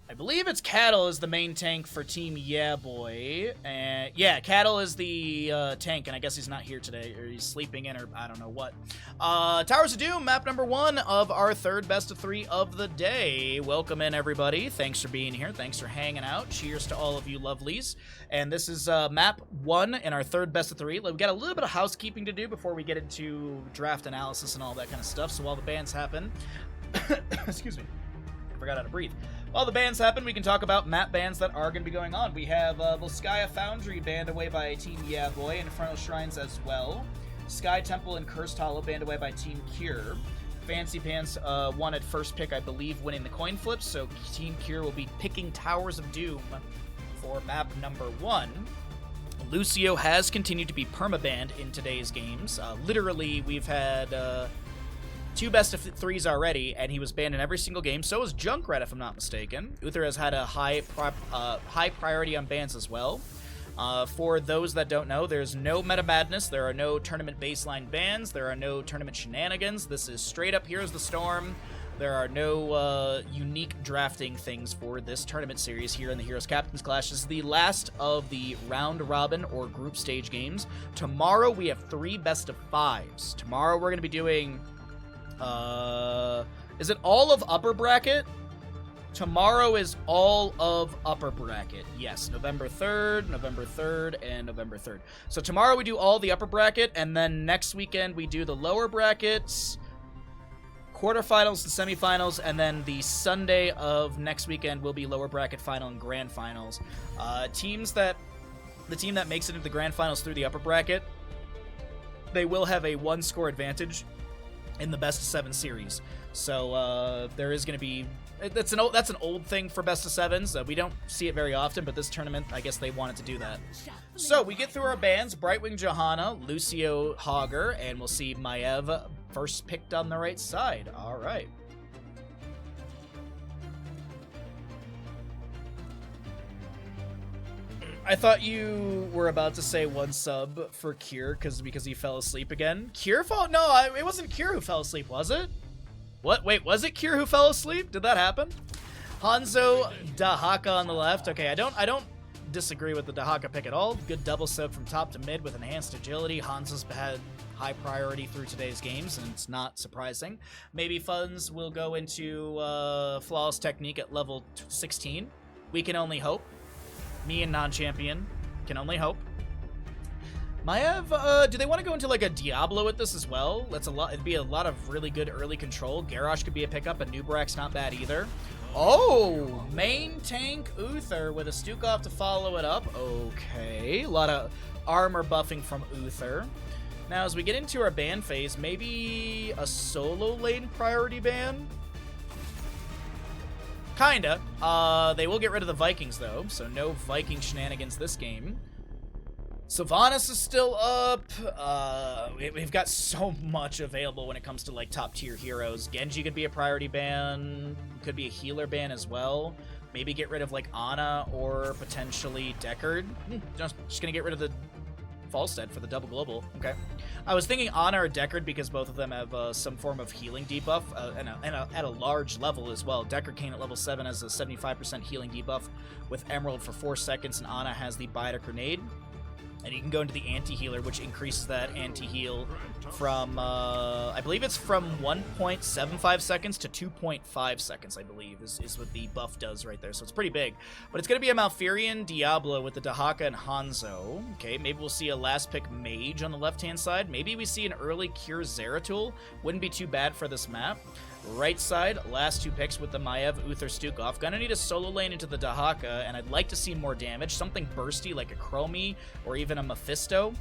I believe it's Cattle is the main tank for Team YEAAAAABOI. And yeah, Cattle is the tank, and I guess he's not here today, or he's sleeping in, or I don't know what. Towers of Doom, map number 1 of our third best of 3 of the day. Welcome in, everybody. Thanks for being here. Thanks for hanging out. Cheers to all of you lovelies. And this is map 1 in our third best of 3. We've got a little bit of housekeeping to do before we get into draft analysis and all that kind of stuff. So while the bans happen, excuse me, I forgot how to breathe. While the bans happen, we can talk about map bans that are going to be going on. We have Volskaya Foundry banned away by Team YEAAAAABOI, and Infernal Shrines as well. Sky Temple and Cursed Hollow banned away by Team Kure. Fancy Pants wanted first pick, I believe, winning the coin flip, so Team Kure will be picking Towers of Doom for map number 1. Lucio has continued to be permabanned in today's games. Literally, we've had 2 best of 3s already, and he was banned in every single game. So is Junkrat, if I'm not mistaken. Uther has had a high priority on bans as well. For those that don't know, there's no meta madness. There are no tournament baseline bans. There are no tournament shenanigans. This is straight up Here's the Storm. There are no unique drafting things for this tournament series here in the Heroes Captains Clash. This is the last of the round robin or group stage games. Tomorrow we have 3 best of 5s. Tomorrow we're going to be doing... is it all of upper bracket? Tomorrow is all of upper bracket. Yes, November 3rd, and November 3rd. So tomorrow we do all the upper bracket, and then next weekend we do the lower brackets, quarterfinals and semifinals, and then the Sunday of next weekend will be lower bracket final and grand finals. The team that makes it into the grand finals through the upper bracket, they will have a 1-score advantage in the best of 7 series. So there is going to be that's an old thing for best of 7s. We don't see it very often, but this tournament, I guess they wanted to do that. So we get through our bans: Brightwing Johanna, Lucio Hogger, and we'll see Maev first picked on the right side. All right. I thought you were about to say 1 sub for Kure because he fell asleep again. Kure fall? No, it wasn't Kure who fell asleep, was it? What? Wait, was it Kure who fell asleep? Did that happen? Hanzo Dahaka on the left. Okay, I don't disagree with the Dahaka pick at all. Good double sub from top to mid with enhanced agility. Hanzo's had high priority through today's games, and it's not surprising. Maybe funds will go into flawless technique at level 16. We can only hope. Me and non-champion can only hope. Maev, do they want to go into like a Diablo with this as well? That's a lot. It'd be a lot of really good early control. Garrosh could be a pickup, and Nubrak's not bad either. Oh, main tank Uther with a Stukov to follow it up. Okay, a lot of armor buffing from Uther. Now, as we get into our ban phase, maybe a solo lane priority ban? Kinda. They will get rid of the Vikings, though, so no Viking shenanigans this game. Sylvanas is still up. We've got so much available when it comes to, like, top-tier heroes. Genji could be a priority ban. Could be a healer ban as well. Maybe get rid of, like, Ana or potentially Deckard. Just gonna get rid of the Falstead for the double global. Okay. I was thinking Ana or Deckard because both of them have some form of healing debuff and at a large level as well. Deckard came at level 7 as a 75% healing debuff with Emerald for 4 seconds, and Ana has the Biotic Grenade. And you can go into the anti-healer, which increases that anti-heal from, I believe it's from 1.75 seconds to 2.5 seconds, I believe, is what the buff does right there. So it's pretty big. But it's going to be a Malfurion Diablo with the Dahaka and Hanzo. Okay, maybe we'll see a last pick Mage on the left-hand side. Maybe we see an early Kure Zeratul. Wouldn't be too bad for this map. Right side, last 2 picks with the Maev, Uther, Stukov. Gonna need a solo lane into the Dahaka, and I'd like to see more damage. Something bursty like a Chromie or even a Mephisto.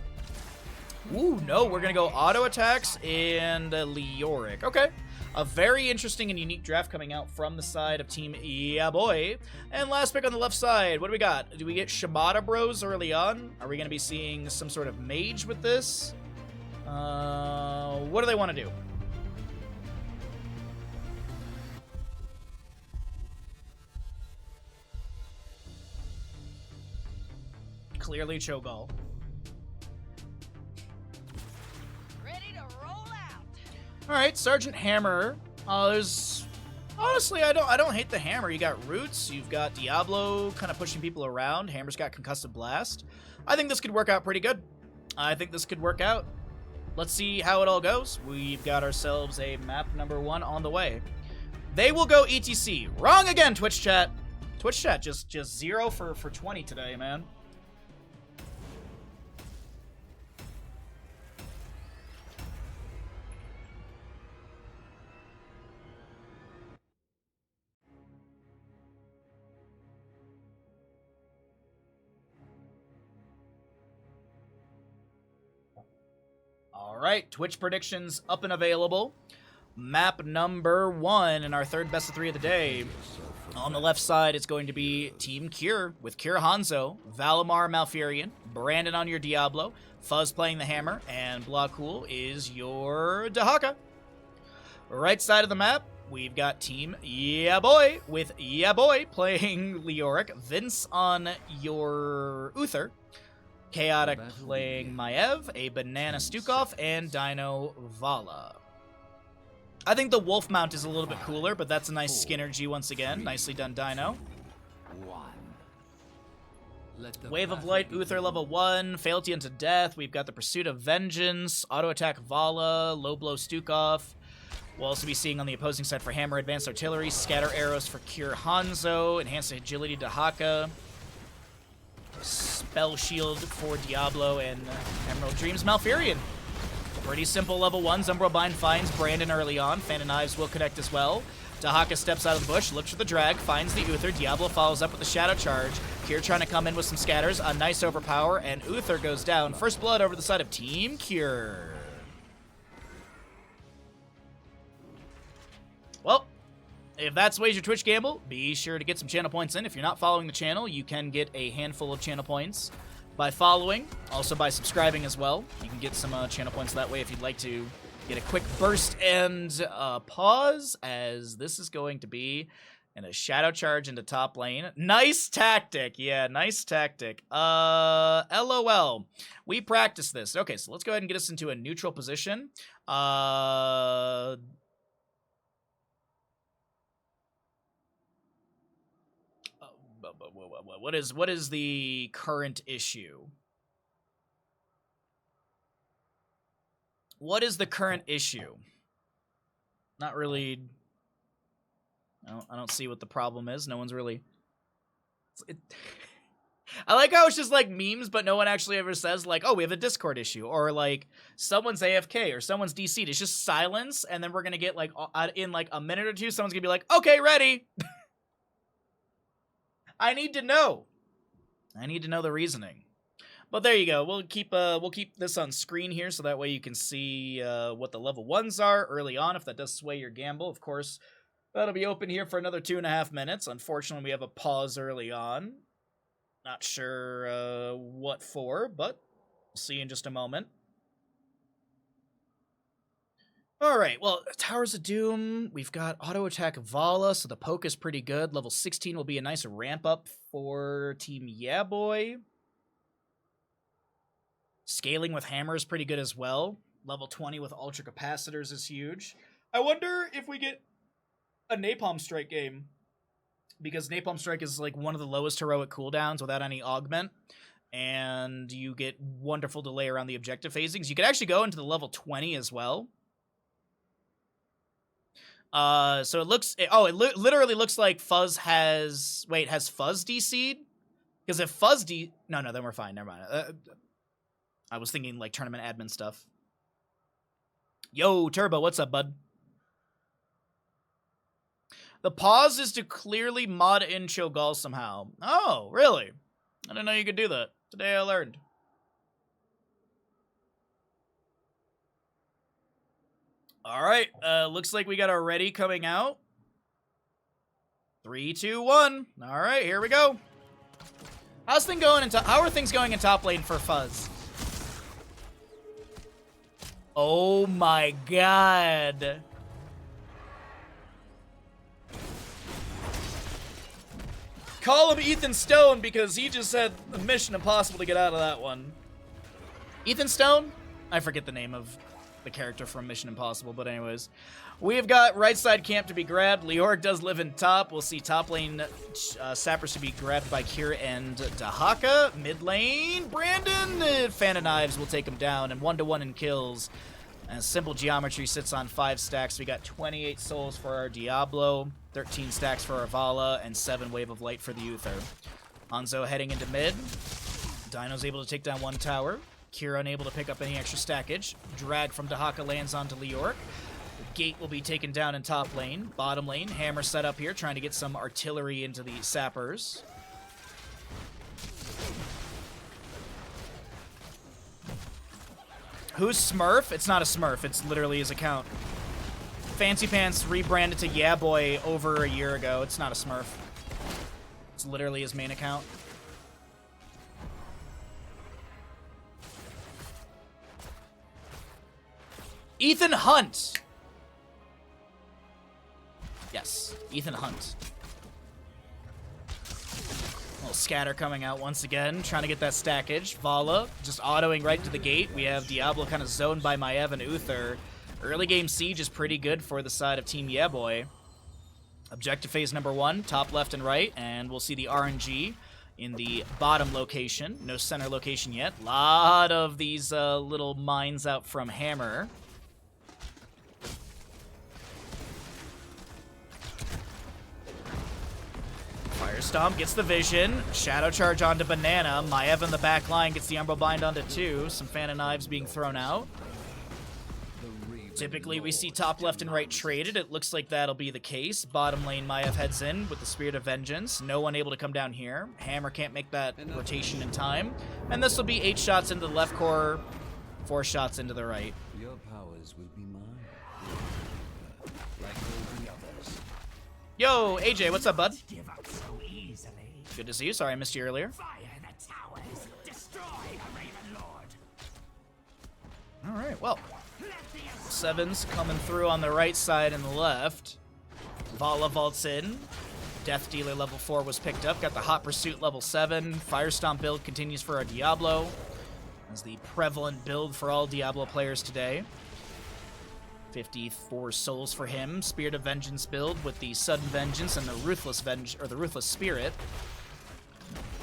Ooh, no, we're gonna go auto attacks and Leoric. Okay. A very interesting and unique draft coming out from the side of Team YEAAAAABOI. And last pick on the left side, what do we got? Do we get Shimada Bros early on? Are we gonna be seeing some sort of mage with this? What do they want to do? Clearly Cho'Gall. Ready to roll out. All right, Sergeant Hammer. There's Honestly, I don't hate the hammer. You got roots, you've got Diablo kind of pushing people around. Hammer's got concussive blast. I think this could work out pretty good. I think this could work out. Let's see how it all goes. We've got ourselves a map number 1 on the way. They will go ETC. Wrong again, Twitch chat. Twitch chat just 0 for 20 today, man. All right, Twitch predictions up and available. Map number 1 in our third best of 3 of the day. On the left side, it's going to be Team Kure with Kure Hanzo, Valimar Malfurion, Brandon on your Diablo, Fuzz playing the hammer, and Blahkul is your Dahaka. Right side of the map, we've got Team YEAAAAABOI with YEAAAAABOI playing Leoric, Vince on your Uther, Chaotic playing Maev, a Banana Stukov, and Dino Vala. I think the Wolf Mount is a little bit cooler, but that's a nice Skinergy once again. Nicely done, Dino. Wave of Light, Uther level 1, Fealty unto Death. We've got the Pursuit of Vengeance, Auto Attack Vala, Low Blow Stukov. We'll also be seeing on the opposing side for Hammer Advanced Artillery, Scatter Arrows for Kure Hanzo, Enhanced Agility Dahaka, Spell Shield for Diablo, and Emerald Dreams Malfurion. Pretty simple level 1. Zumbro Bind finds Brandon early on. Fan and Knives will connect as well. Dahaka steps out of the bush, looks for the drag, finds the Uther. Diablo follows up with the Shadow Charge. Kure trying to come in with some scatters. A nice overpower, and Uther goes down. First blood over the side of Team Kure. Well, if that sways your Twitch gamble, be sure to get some channel points in. If you're not following the channel, you can get a handful of channel points by following, also by subscribing as well. You can get some channel points that way if you'd like to get a quick burst and pause, as this is going to be in a Shadow Charge into top lane. Nice tactic. Yeah, nice tactic. LOL. We practiced this. Okay, so let's go ahead and get us into a neutral position. What is the current issue? What is the current issue? Not really. I don't see what the problem is. No one's really. I like how it's just like memes, but no one actually ever says like, "Oh, we have a Discord issue," or like someone's AFK or someone's DC'd. It's just silence, and then we're gonna get like in like a minute or two, someone's gonna be like, "Okay, ready." I need to know. I need to know the reasoning. But there you go. We'll keep this on screen here so that way you can see what the level 1s are early on if that does sway your gamble. Of course, that'll be open here for another 2.5 minutes. Unfortunately, we have a pause early on. Not sure what for, but we'll see in just a moment. Alright, well, Towers of Doom, we've got Auto Attack Vala, so the poke is pretty good. Level 16 will be a nice ramp up for Team YEAAAAABOI. Scaling with Hammer is pretty good as well. Level 20 with Ultra Capacitors is huge. I wonder if we get a Napalm Strike game, because Napalm Strike is like one of the lowest heroic cooldowns without any augment, and you get wonderful delay around the objective phasings. You could actually go into the level 20 as well. So it looks, literally looks like Fuzz has, has Fuzz DC'd? Because if Fuzz no, then we're fine, never mind. I was thinking like tournament admin stuff. Yo, Turbo, what's up, bud? The pause is to clearly mod in Cho'Gall somehow. Oh, really? I didn't know you could do that. Today I learned. Alright, looks like we got our ready coming out. 3, 2, 1. Alright, here we go. How are things going in top lane for Fuzz? Oh my god. Call him Ethan Stone because he just said Mission Impossible to get out of that one. Ethan Stone? I forget the name of the character from Mission Impossible, but anyways. We've got right side camp to be grabbed. Leoric does live in top. We'll see top lane sappers to be grabbed by Kure and Dahaka. Mid lane, Brandon. Fan of Knives will take him down, and 1-to-1 in kills. And simple geometry sits on 5 stacks. We got 28 souls for our Diablo, 13 stacks for our Vala, and 7 Wave of Light for the Uther. Hanzo heading into mid. Dino's able to take down 1 tower. Kure unable to pick up any extra stackage. Drag from Dahaka lands onto Leoric. Gate will be taken down in top lane. Bottom lane, Hammer set up here, trying to get some artillery into the sappers. Who's Smurf? It's not a Smurf. It's literally his account. Fancy Pants rebranded to YEAAAAABOI over a year ago. It's not a Smurf. It's literally his main account. Ethan Hunt. Yes, Ethan Hunt. Little scatter coming out once again, trying to get that stackage. Vala just autoing right to the gate. We have Diablo kind of zoned by Maev and Uther. Early game siege is pretty good for the side of Team YEAAAAABOI. Objective phase number 1, top left and right, and we'll see the RNG in the bottom location. No center location yet. Lot of these little mines out from Hammer. Fire Stomp gets the vision. Shadow Charge onto Banana. Maev in the back line gets the Umbral Bind onto 2. Some Fan of Knives being thrown out. Typically, we see top left and right traded. It looks like that'll be the case. Bottom lane, Maev heads in with the Spirit of Vengeance. No one able to come down here. Hammer can't make that rotation in time. And this will be 8 shots into the left core, 4 shots into the right. Your powers will be mine. Like all the others. Yo, AJ, what's up, bud? Give up so easily. Good to see you. Sorry I missed you earlier. Fire the towers. Destroy the Raven Lord. All right, well. 7's coming through on the right side and the left. Vala vaults in. Death Dealer level 4 was picked up. Got the Hot Pursuit level 7. Fire Stomp build continues for our Diablo. As the prevalent build for all Diablo players today. 54 souls for him. Spirit of Vengeance build with the Sudden Vengeance and the Ruthless Spirit.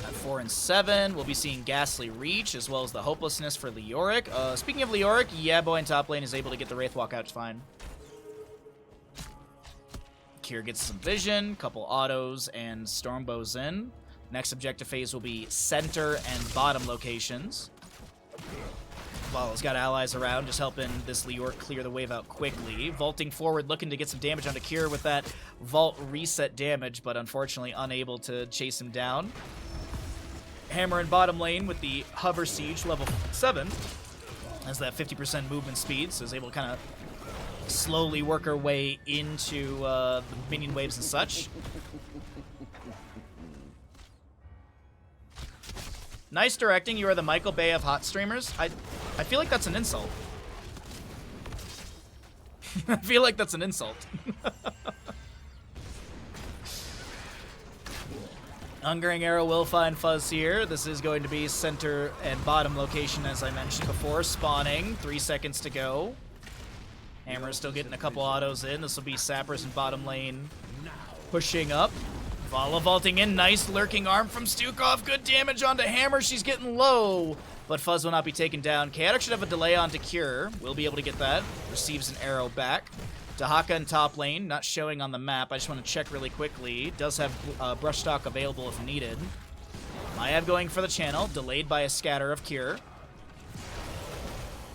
At 4 and 7, we'll be seeing Ghastly Reach, as well as the Hopelessness for Leoric. Speaking of Leoric, YEAAAAABOI in top lane is able to get the Wraithwalk out fine. Kure gets some vision, couple autos, and Stormbows in. Next objective phase will be center and bottom locations. Vala's got allies around, just helping this Leoric clear the wave out quickly. Vaulting forward, looking to get some damage onto Kure with that Vault reset damage, but unfortunately unable to chase him down. Hammer in bottom lane with the Hover Siege level 7. Has that 50% movement speed, so is able to kind of slowly work her way into the minion waves and such. Nice directing. You are the Michael Bay of hot streamers. I feel like that's an insult. I feel like that's an insult. Hungering Arrow will find Fuzz here. This is going to be center and bottom location, as I mentioned before. Spawning. 3 seconds to go. Hammer is still getting a couple autos in. This will be Sappers in bottom lane pushing up. Vala vaulting in. Nice lurking arm from Stukov. Good damage onto Hammer. She's getting low, but Fuzz will not be taken down. Chaotic should have a delay onto Kure. We'll be able to get that. Receives an arrow back. Dahaka in top lane, not showing on the map. I just want to check really quickly. Does have brush stock available if needed. Maev going for the channel, delayed by a scatter of Kure.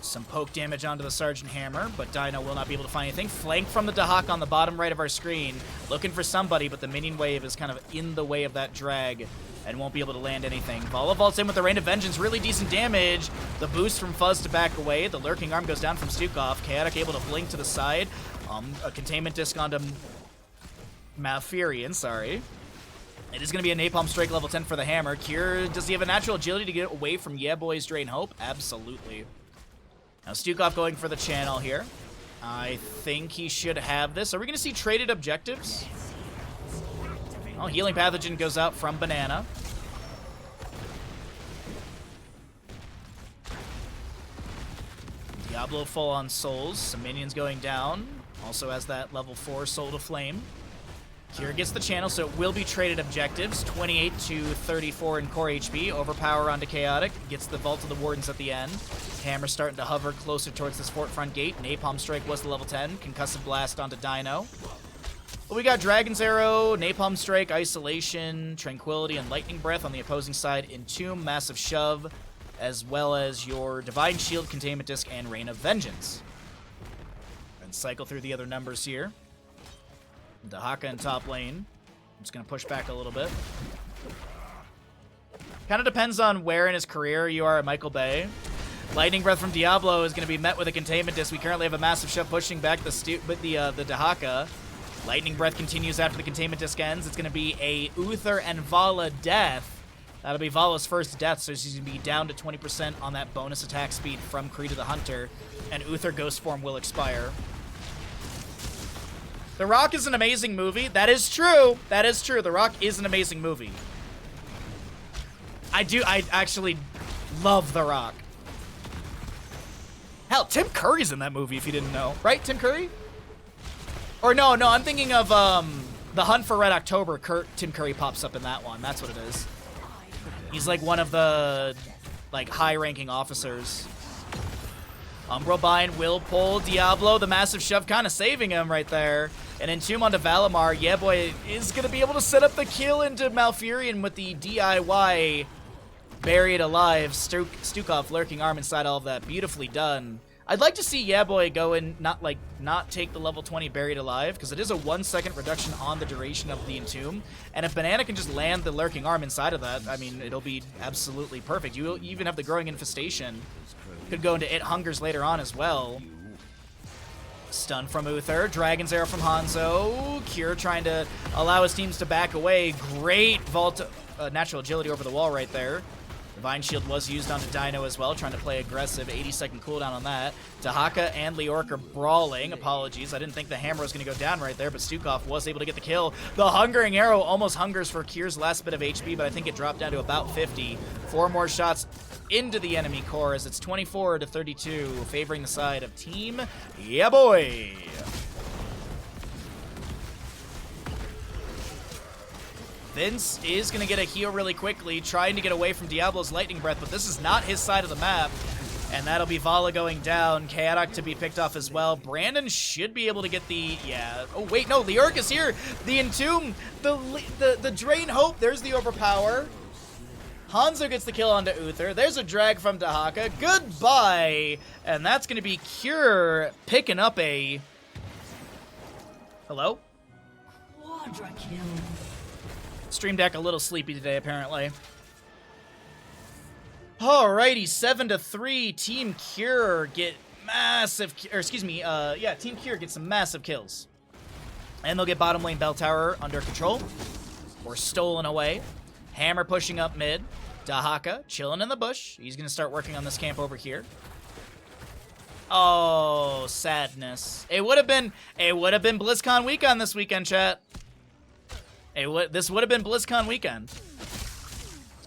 Some poke damage onto the Sergeant Hammer, but Dino will not be able to find anything. Flank from the Dahaka on the bottom right of our screen. Looking for somebody, but the minion wave is kind of in the way of that drag and won't be able to land anything. Vala vaults in with the Rain of Vengeance. Really decent damage. The boost from Fuzz to back away. The lurking arm goes down from Stukov. Chaotic able to blink to the side. A containment disc onto Malfurion, sorry. It is going to be a Napalm Strike level 10 for the Hammer. Kure, does he have a natural agility to get away from YEAAAAABOI's Drain Hope? Absolutely. Now Stukov going for the channel here. I think he should have this. Are we going to see traded objectives? Oh, Healing Pathogen goes out from Banana. Diablo full on souls. Some minions going down. Also has that level 4 Soul to Flame. Kure gets the channel, so it will be traded objectives. 28 to 34 in core HP. Overpower onto Chaotic. Gets the Vault of the Wardens at the end. Hammer starting to hover closer towards this fort front gate. Napalm Strike was the level 10. Concussive Blast onto Dino. But we got Dragon's Arrow, Napalm Strike, Isolation, Tranquility, and Lightning Breath on the opposing side. Entomb, Massive Shove, as well as your Divine Shield, Containment Disc, and Rain of Vengeance. And cycle through the other numbers here. Dahaka in top lane. I'm just going to push back a little bit. Kind of depends on where in his career you are at Michael Bay. Lightning Breath from Diablo is going to be met with a Containment Disc. We currently have a Massive Shove pushing back the Dahaka. Lightning Breath continues after the Containment Disc ends. It's going to be a Uther and Vala death. That'll be Vala's first death, so she's going to be down to 20% on that bonus attack speed from Kure the Hunter. And Uther Ghost Form will expire. The Rock is an amazing movie. That is true. That is true. The Rock is an amazing movie. I actually love The Rock. Hell, Tim Curry's in that movie, if you didn't know. Right, Tim Curry? Or no, I'm thinking of The Hunt for Red October. Tim Curry pops up in that one. That's what it is. He's like one of the high-ranking officers. Umbral Bind will pull Diablo. The Massive Shove kind of saving him right there. And Entomb onto Valimar. YEAAAABOI is going to be able to set up the kill into Malfurion with the DIY Buried Alive. Stukov lurking arm inside all of that. Beautifully done. I'd like to see YEAAAABOI go and not take the level 20 Buried Alive, because it is a 1 second reduction on the duration of the Entomb. And if Banana can just land the lurking arm inside of that, I mean, it'll be absolutely perfect. You even have the Growing Infestation. Could go into It Hungers later on as well. Stun from Uther. Dragon's Arrow from Hanzo. Kure trying to allow his teams to back away. Great natural agility over the wall right there. Divine Shield was used onto Dino as well, trying to play aggressive. 80-second cooldown on that. Dahaka and Leoric are brawling. Apologies, I didn't think the hammer was going to go down right there, but Stukov was able to get the kill. The Hungering Arrow almost hungers for Kure's last bit of HP, but I think it dropped down to about 50. 4 more shots into the enemy core as it's 24 to 32, favoring the side of Team YEAAAABOI. Vince is going to get a heal really quickly, trying to get away from Diablo's Lightning Breath, but this is not his side of the map. And that'll be Vala going down. Chaotic to be picked off as well. Brandon should be able to get the... Yeah. Oh, wait, no. Leoric is here. The Entomb. The Drain Hope. There's the Overpower. Hanzo gets the kill onto Uther. There's a drag from Dahaka. Goodbye. And that's going to be Kure picking up a... Hello? Quadra kill. Stream Deck a little sleepy today, apparently. Alrighty, 7-3. Team Kure get massive... Or excuse me, Team Kure gets some massive kills. And they'll get bottom lane Bell Tower under control. Or stolen away. Hammer pushing up mid. Dahaka chilling in the bush. He's going to start working on this camp over here. Oh, sadness. It would have been BlizzCon weekend this weekend, chat. This would have been BlizzCon weekend.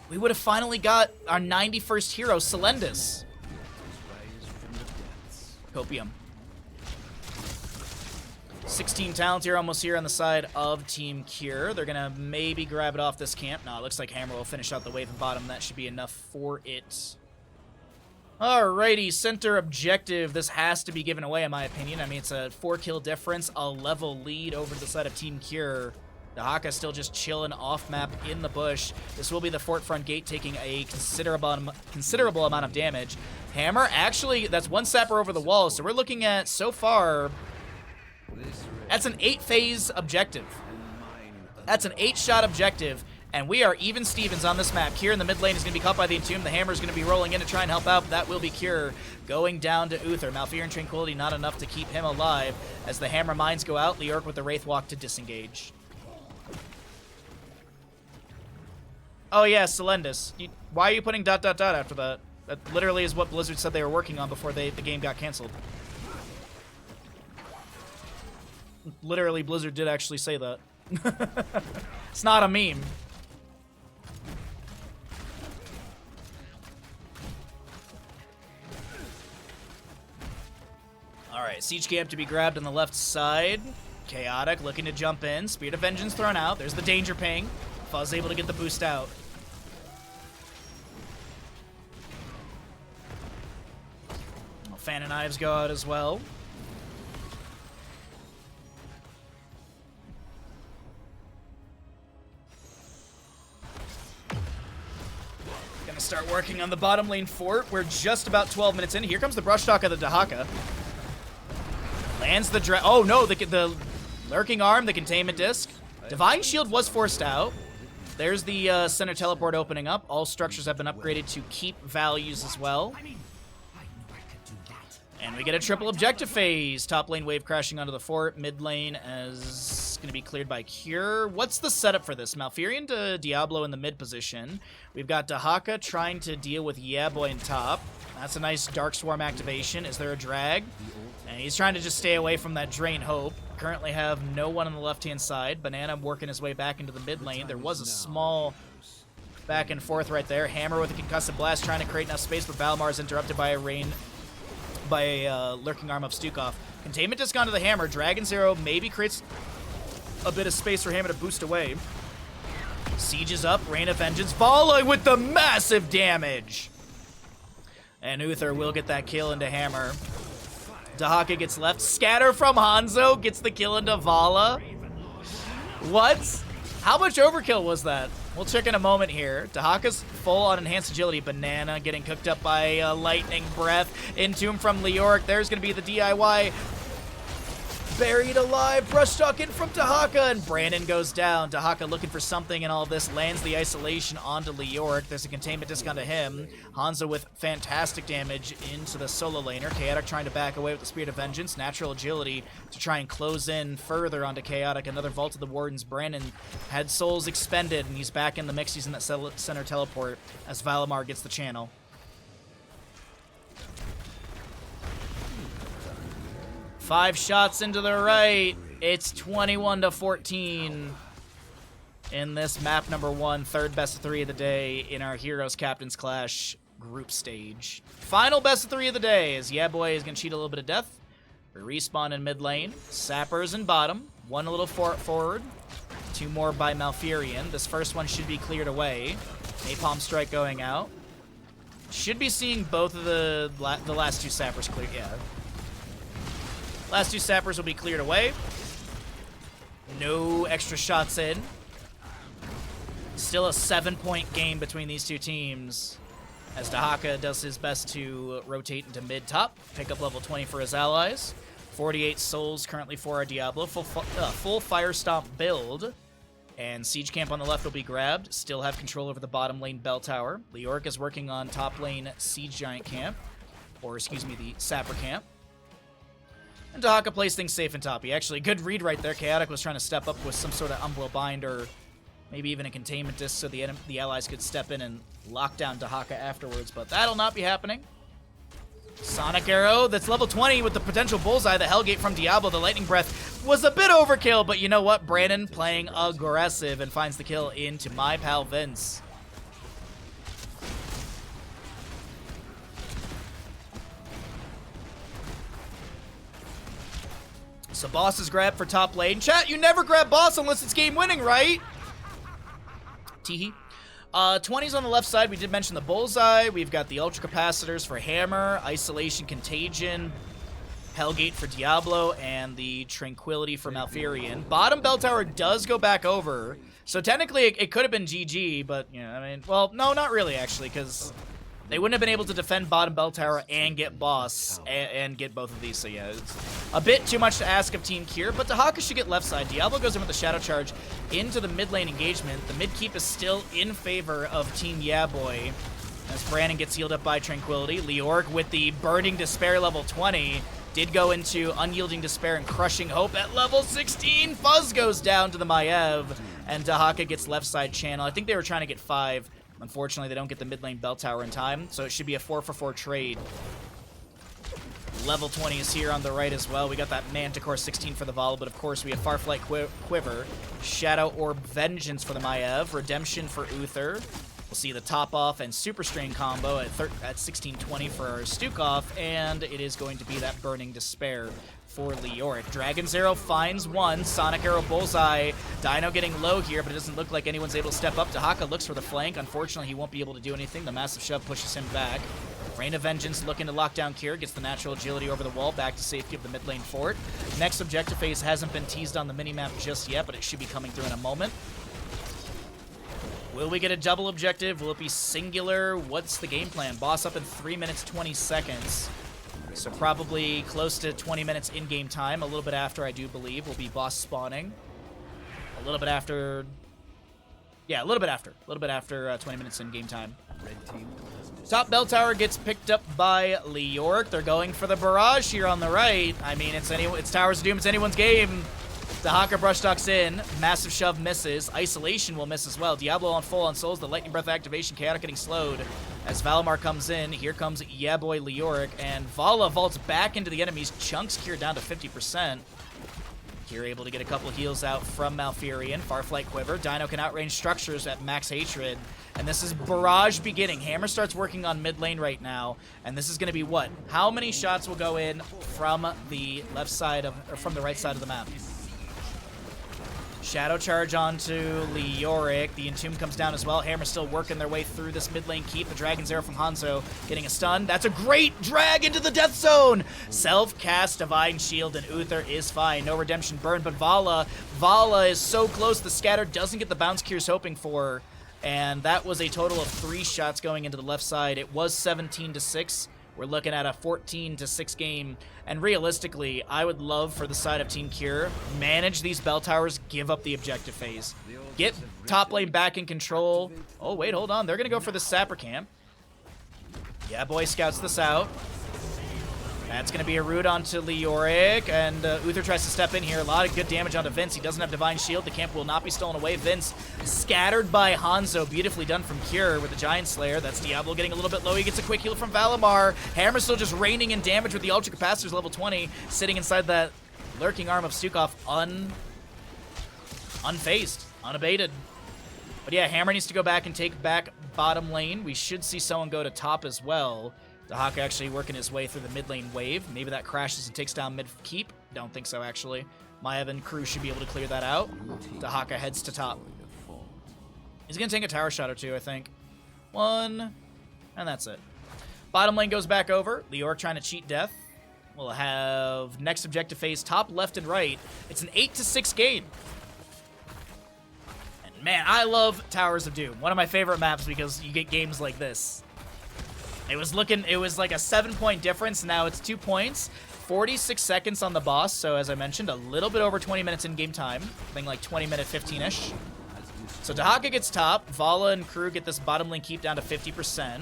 We would have finally got our 91st hero, Selendis. Copium. 16 talents here, almost here on the side of Team Kure. They're going to maybe grab it off this camp. No, it looks like Hammer will finish out the wave and bottom. That should be enough for it. Alrighty, center objective. This has to be given away, in my opinion. I mean, it's a 4-kill difference, a level lead over the side of Team Kure. Dahaka still just chilling off map in the bush. This will be the fort front gate taking a considerable amount of damage. Hammer, actually, that's 1 sapper over the wall, so we're looking at, so far, that's an 8-phase objective. That's an 8-shot objective, and we are even Stevens on this map. Kure in the mid lane is going to be caught by the Entomb. The Hammer is going to be rolling in to try and help out, but that will be Kure going down to Uther. Malfear and Tranquility not enough to keep him alive. As the Hammer mines go out, Leoric with the Wraith Walk to disengage. Oh yeah, Selendis. Why are you putting ... after that? That literally is what Blizzard said they were working on before the game got canceled. Literally, Blizzard did actually say that. It's not a meme. Alright, Siege Camp to be grabbed on the left side. Chaotic looking to jump in. Spirit of Vengeance thrown out. There's the danger ping. Fuzz able to get the boost out. Fan of Knives go out as well. Gonna start working on the bottom lane fort. We're just about 12 minutes in. Here comes the brush talk of the Dahaka. Lands the oh no, the lurking arm, the containment disc. Divine Shield was forced out. There's the center teleport opening up. All structures have been upgraded to keep values as well. And we get a triple objective phase. Top lane wave crashing onto the fort. Mid lane is going to be cleared by Kure. What's the setup for this? Malfurion to Diablo in the mid position. We've got Dahaka trying to deal with YEAAAAABOI in top. That's a nice Dark Swarm activation. Is there a drag? And he's trying to just stay away from that Drain Hope. Currently have no one on the left-hand side. Banana working his way back into the mid lane. There was a small back and forth right there. Hammer with a concussive blast trying to create enough space, but Valimar is interrupted by a lurking arm of Stukov. Containment just gone to the Hammer. Dragon Zero maybe creates a bit of space for Hammer to boost away. Siege is up. Rain of Vengeance following with the massive damage. And Uther will get that kill into Hammer. Dahaka gets left. Scatter from Hanzo gets the kill into Vala. What? How much overkill was that? We'll check in a moment here. Dahaka's full on enhanced agility. Banana getting cooked up by lightning breath. Entomb from Leoric. There's going to be the DIY. Buried alive. Brush talk in from Dahaka. And Brandon goes down. Dahaka looking for something in all this. Lands the isolation onto Leoric. There's a containment disc onto him. Hanzo with fantastic damage into the solo laner. Chaotic trying to back away with the Spirit of Vengeance. Natural agility to try and close in further onto Chaotic. Another Vault of the Wardens. Brandon had souls expended, and he's back in the mix. He's in that center teleport as Valimar gets the channel. Five shots into the right. It's 21-14 in this map number 1, third best of 3 of the day in our Heroes Captains Clash group stage. Final best of 3 of the day as YEAAAAABOI is going to cheat a little bit of death. We respawn in mid lane. Sappers in bottom. One a little forward. 2 more by Malfurion. This first one should be cleared away. Napalm Strike going out. Should be seeing both of the last 2 Sappers clear. Yeah. Last 2 Sappers will be cleared away. No extra shots in. Still a 7-point game between these 2 teams as Dahaka does his best to rotate into mid-top, pick up level 20 for his allies. 48 souls currently for our Diablo. Full Fire Stomp build. And Siege Camp on the left will be grabbed. Still have control over the bottom lane Bell Tower. Leoric is working on top lane Siege Giant Camp. Or, excuse me, the Sapper Camp. And Dahaka plays things safe in top. He actually, good read right there. Chaotic was trying to step up with some sort of Umbral Bind or maybe even a containment disc so the allies could step in and lock down Dahaka afterwards, but that'll not be happening. Sonic Arrow, that's level 20 with the potential bullseye. The Hellgate from Diablo, the Lightning Breath was a bit overkill, but you know what? Brandon playing aggressive and finds the kill into my pal Vince. So boss is grabbed for top lane. Chat, you never grab boss unless it's game winning, right? Teehee. 20s on the left side. We did mention the bullseye. We've got the ultra capacitors for Hammer, Isolation, Contagion, Hellgate for Diablo, and the Tranquility for Malfurion. Bottom bell tower does go back over. So technically it could have been GG, but, you know, I mean, well, no, not really, actually, because they wouldn't have been able to defend bottom bell tower and get boss and get both of these. So yeah, it's a bit too much to ask of Team Kure, but Dahaka should get left side. Diablo goes in with the Shadow Charge into the mid lane engagement. The mid keep is still in favor of Team YEAAAAABOI as Brandon gets healed up by Tranquility. Leoric with the Burning Despair level 20 did go into Unyielding Despair and Crushing Hope at level 16. Fuzz goes down to the Maiev, and Dahaka gets left side channel. I think they were trying to get 5. Unfortunately, they don't get the mid lane bell tower in time, so it should be a 4-for-4 trade. Level 20 is here on the right as well. We got that Manticore 16 for the Vala, but of course we have Farflight Quiver, Shadow Orb Vengeance for the Maiev, Redemption for Uther, We'll see the top off and super strain combo at 1620 for our Stukov, and it is going to be that Burning Despair for Leoric. Dragon's Arrow finds one. Sonic Arrow Bullseye. Dino getting low here, but it doesn't look like anyone's able to step up. Dahaka looks for the flank. Unfortunately, he won't be able to do anything. The Massive Shove pushes him back. Rain of Vengeance looking to lock down Kure. Gets the natural agility over the wall. Back to safety of the mid lane fort. Next objective phase hasn't been teased on the minimap just yet, but it should be coming through in a moment. Will we get a double objective? Will it be singular? What's the game plan? Boss up in 3 minutes, 20 seconds. So probably close to 20 minutes in-game time. A little bit after, I do believe, will be boss spawning. A little bit after... Yeah, a little bit after. A little bit after 20 minutes in-game time. Top bell tower gets picked up by Leoric. They're going for the barrage here on the right. I mean, it's Towers of Doom. It's anyone's game. Dahaka brush ducks in. Massive Shove misses. Isolation will miss as well. Diablo on full on souls. The Lightning Breath activation. Chaotic getting slowed. As Valimar comes in, here comes YEAAAAABOI Leoric. And Vala vaults back into the enemies. Chunks Kure down to 50%. Kure able to get a couple heals out from Malfurion. Farflight Quiver. Dino can outrange structures at max hatred. And this is barrage beginning. Hammer starts working on mid lane right now. And this is going to be what? How many shots will go in from the left side of, or from the right side of the map? Shadow Charge onto Leoric. The Entomb comes down as well. Hammer still working their way through this mid lane keep. The Dragon's Arrow from Hanzo getting a stun. That's a great drag into the death zone. Self-cast Divine Shield and Uther is fine. No redemption burn, but Vala is so close. The scatter doesn't get the bounce Kure's hoping for. And that was a total of 3 shots going into the left side. It was 17-6. We're looking at a 14-6 game, and realistically, I would love for the side of Team Kure, manage these bell towers, give up the objective phase. Get top lane back in control. Oh, wait, hold on. They're going to go for the Sapper Camp. YEAAAAABOI scouts this out. That's going to be a root onto Leoric, and Uther tries to step in here. A lot of good damage onto Vince. He doesn't have Divine Shield. The camp will not be stolen away. Vince scattered by Hanzo. Beautifully done from Kure with the Giant Slayer. That's Diablo getting a little bit low. He gets a quick heal from Valimar. Hammer still just raining in damage with the Ultra Capacitors level 20, sitting inside that lurking arm of Stukov unfazed, unabated. But yeah, Hammer needs to go back and take back bottom lane. We should see someone go to top as well. Dahaka actually working his way through the mid lane wave. Maybe that crashes and takes down mid keep. Don't think so, actually. Maiev and crew should be able to clear that out. Dahaka heads to top. He's going to take a tower shot or two, I think. 1, and that's it. Bottom lane goes back over. Leoric trying to cheat death. We'll have next objective phase, top, left, and right. It's an 8-6 game. And man, I love Towers of Doom. One of my favorite maps because you get games like this. It was like a 7-point difference. Now it's 2 points. 46 seconds on the boss. So as I mentioned, a little bit over 20 minutes in game time. I think like 20 minute 15-ish. So Dahaka gets top. Vala and crew get this bottom lane keep down to 50%.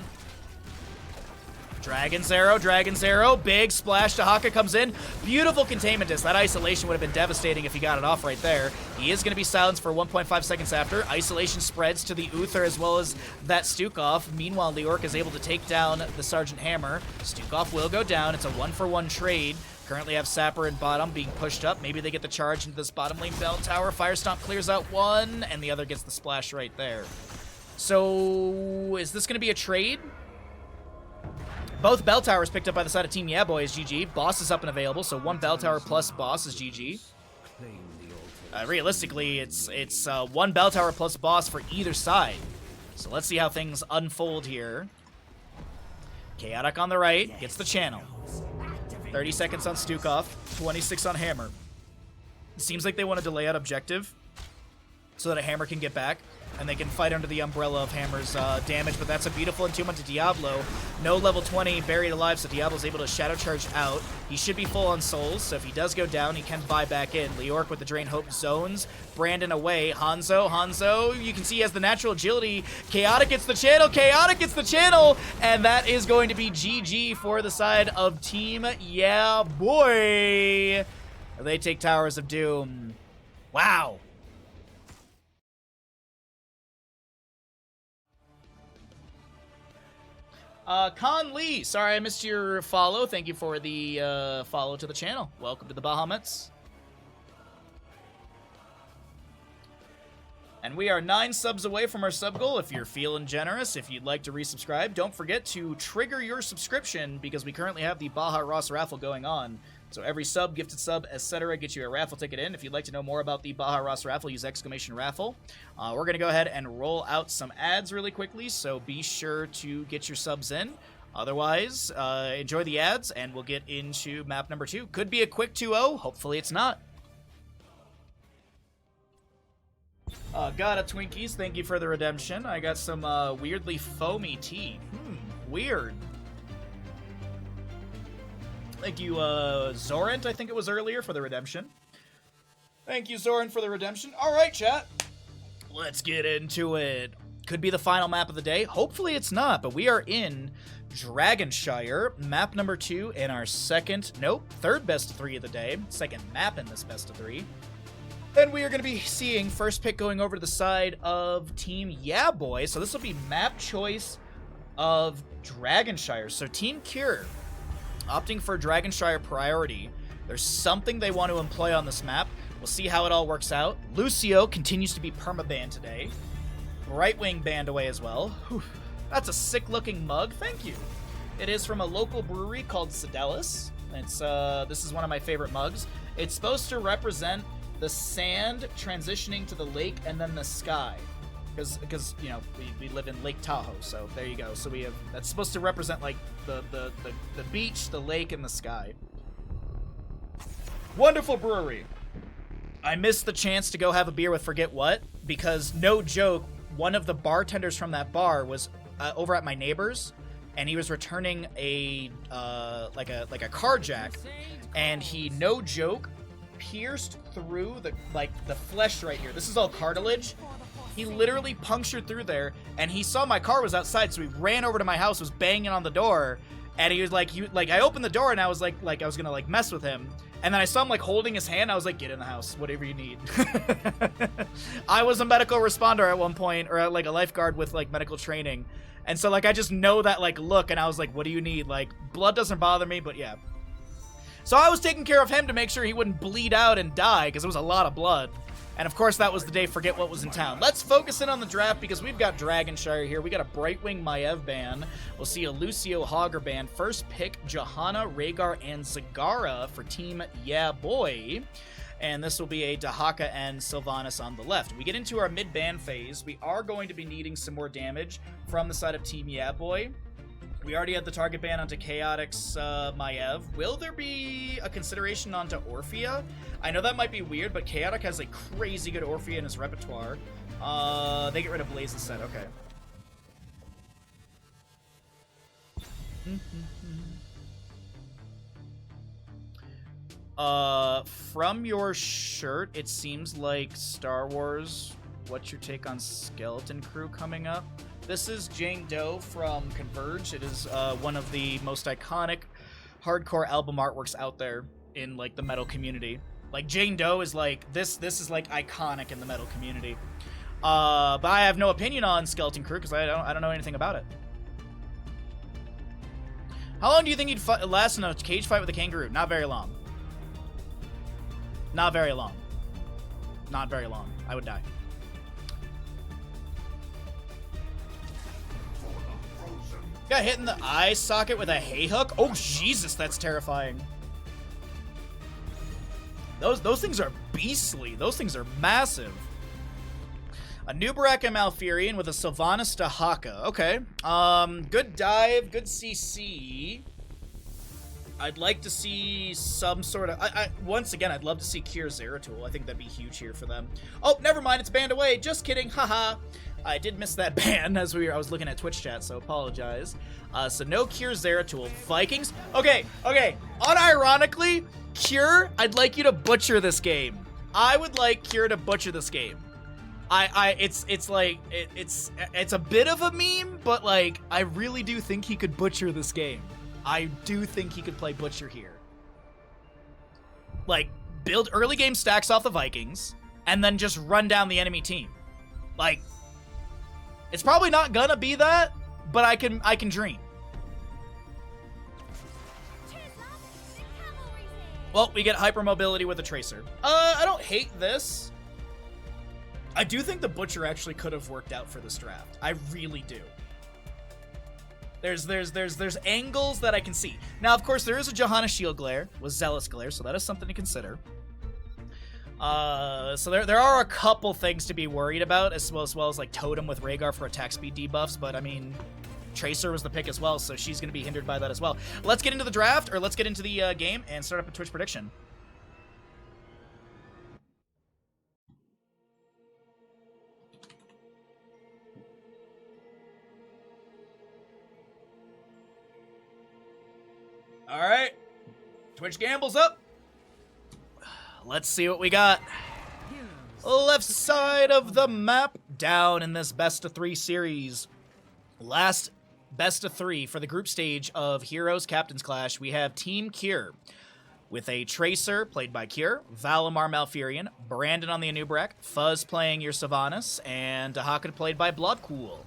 Dragon's Arrow, big splash. Dahaka comes in. Beautiful containment disc. That isolation would have been devastating if he got it off right there. He is going to be silenced for 1.5 seconds after. Isolation spreads to the Uther as well as that Stukov. Meanwhile, Leoric is able to take down the Sergeant Hammer. Stukov will go down. It's a 1-for-1 trade. Currently have Sapper and bottom being pushed up. Maybe they get the charge into this bottom lane bell tower. Fire Stomp clears out one, and the other gets the splash right there. So, is this going to be a trade? Both bell towers picked up by the side of Team YEAAAAABOI is GG. Boss is up and available, so 1 bell tower plus boss is GG. Realistically, it's 1 bell tower plus boss for either side. So let's see how things unfold here. Chaotic on the right, gets the channel. 30 seconds on Stukov, 26 on Hammer. It seems like they want to delay out objective so that a Hammer can get back, and they can fight under the umbrella of Hammer's damage, but that's a beautiful entombment to Diablo. No level 20, buried alive, so Diablo's able to Shadow Charge out. He should be full on souls, so if he does go down, he can buy back in. Leoric with the Drain Hope zones. Brandon away. Hanzo, you can see he has the natural agility. Chaotic gets the channel, and that is going to be GG for the side of Team YEAAAAABOI. They take Towers of Doom. Wow. Con Lee, sorry I missed your follow. Thank you for the follow to the channel. Welcome to the Bahamuts. And we are 9 subs away from our sub goal. If you're feeling generous, if you'd like to resubscribe, don't forget to trigger your subscription because we currently have the Baja Ross raffle going on. So every sub, gifted sub, etc. gets you a raffle ticket in. If you'd like to know more about the Baja Ross raffle, use !raffle. We're going to go ahead and roll out some ads really quickly, so be sure to get your subs in. Otherwise, enjoy the ads, and we'll get into map number 2. Could be a quick 2-0. Hopefully it's not. Got a Twinkies. Thank you for the redemption. I got some weirdly foamy tea. Weird. Thank you, Zorant, I think it was earlier, for the redemption. Thank you, Zoran, for the redemption. All right, chat. Let's get into it. Could be the final map of the day. Hopefully it's not, but we are in Dragonshire, map number 2 in our third best of 3 of the day. Second map in this best of 3. And we are going to be seeing first pick going over to the side of Team YEAAAAABOI. So this will be map choice of Dragonshire. So Team Kure, opting for Dragonshire priority. There's something they want to employ on this map. We'll see how it all works out. Lucio continues to be perma-banned today. Brightwing banned away as well. Whew. That's a sick-looking mug. Thank you. It is from a local brewery called Sedalis. This is one of my favorite mugs. It's supposed to represent the sand transitioning to the lake and then the sky. Because you know, we live in Lake Tahoe, so there you go. So we have, that's supposed to represent like the beach, the lake, and the sky. Wonderful brewery. I missed the chance to go have a beer with Forget What, because no joke, one of the bartenders from that bar was over at my neighbor's, and he was returning a like a car jack, and he, no joke, pierced through the flesh right here. This is all cartilage. He literally punctured through there, and he saw my car was outside, so he ran over to my house, was banging on the door, and he was like, I opened the door, and I was like I was gonna mess with him, and then I saw him holding his hand. I was like, get in the house, whatever you need. I was a medical responder at one point, or a lifeguard with medical training, and so I just know that look, and I was like, what do you need? Blood doesn't bother me, but yeah. So I was taking care of him to make sure he wouldn't bleed out and die, because it was a lot of blood. And of course, that was the day Forget What was in town. Let's focus in on the draft, because we've got Dragonshire here. We got a Brightwing Maev ban. We'll see a Lucio Hogger ban. First pick, Johanna, Rhaegar, and Zagara for Team YEAAAAABOI. And this will be a Dahaka and Sylvanas on the left. We get into our mid-ban phase. We are going to be needing some more damage from the side of Team YEAAAAABOI. We already had the target ban onto Chaotix Maev. Will there be a consideration onto Orphea? I know that might be weird, but Chaotic has a crazy good Orphea in his repertoire. They get rid of Blaze instead. Okay. From your shirt, it seems like Star Wars. What's your take on Skeleton Crew coming up? This is Jane Doe from Converge. It is one of the most iconic hardcore album artworks out there in the metal community. Jane Doe is this is iconic in the metal community. But I have no opinion on Skeleton Crew because I don't know anything about it. How long do you think you'd last in a cage fight with a kangaroo? Not very long. Not very long. Not very long. I would die. Got hit in the eye socket with a hay hook. Oh Jesus, that's terrifying. Those things are beastly. Those things are massive. A Nubarak and Malfurion with a Sylvanas Dahaka. Okay. Good dive, good CC. I'd like to see some sort of... once again, I'd love to see Kure Zeratul. I think that'd be huge here for them. Oh, never mind. It's banned away. Just kidding. Haha. I did miss that ban as I was looking at Twitch chat, so apologize. So no Kure Zeratul. Vikings? Okay. Unironically, Kure, I'd like you to butcher this game. I would like Kure to butcher this game. It's a bit of a meme, but I really do think he could butcher this game. I do think he could play butcher here. Build early game stacks off the Vikings, and then just run down the enemy team. It's probably not gonna be that, but I can dream. Well, we get hypermobility with a Tracer. I don't hate this. I do think the Butcher actually could have worked out for this draft. I really do. There's angles that I can see. Now, of course, there is a Johanna Shield Glare with Zealous Glare, so that is something to consider. So there are a couple things to be worried about, as well as like Totem with Rhaegar for attack speed debuffs, but I mean, Tracer was the pick as well, so she's going to be hindered by that as well. Let's get into the draft, or let's get into the game and start up a Twitch prediction. All right, Twitch Gamble's up. Let's see what we got. Left side of the map, down in this best of 3 series. Last best of 3 for the group stage of Heroes Captain's Clash. We have Team Kure with a Tracer played by Kure, Valimar Malfurion, Brandon on the Anub'arak, Fuzz playing your Sylvanas, and Dahaka played by Bloodcool.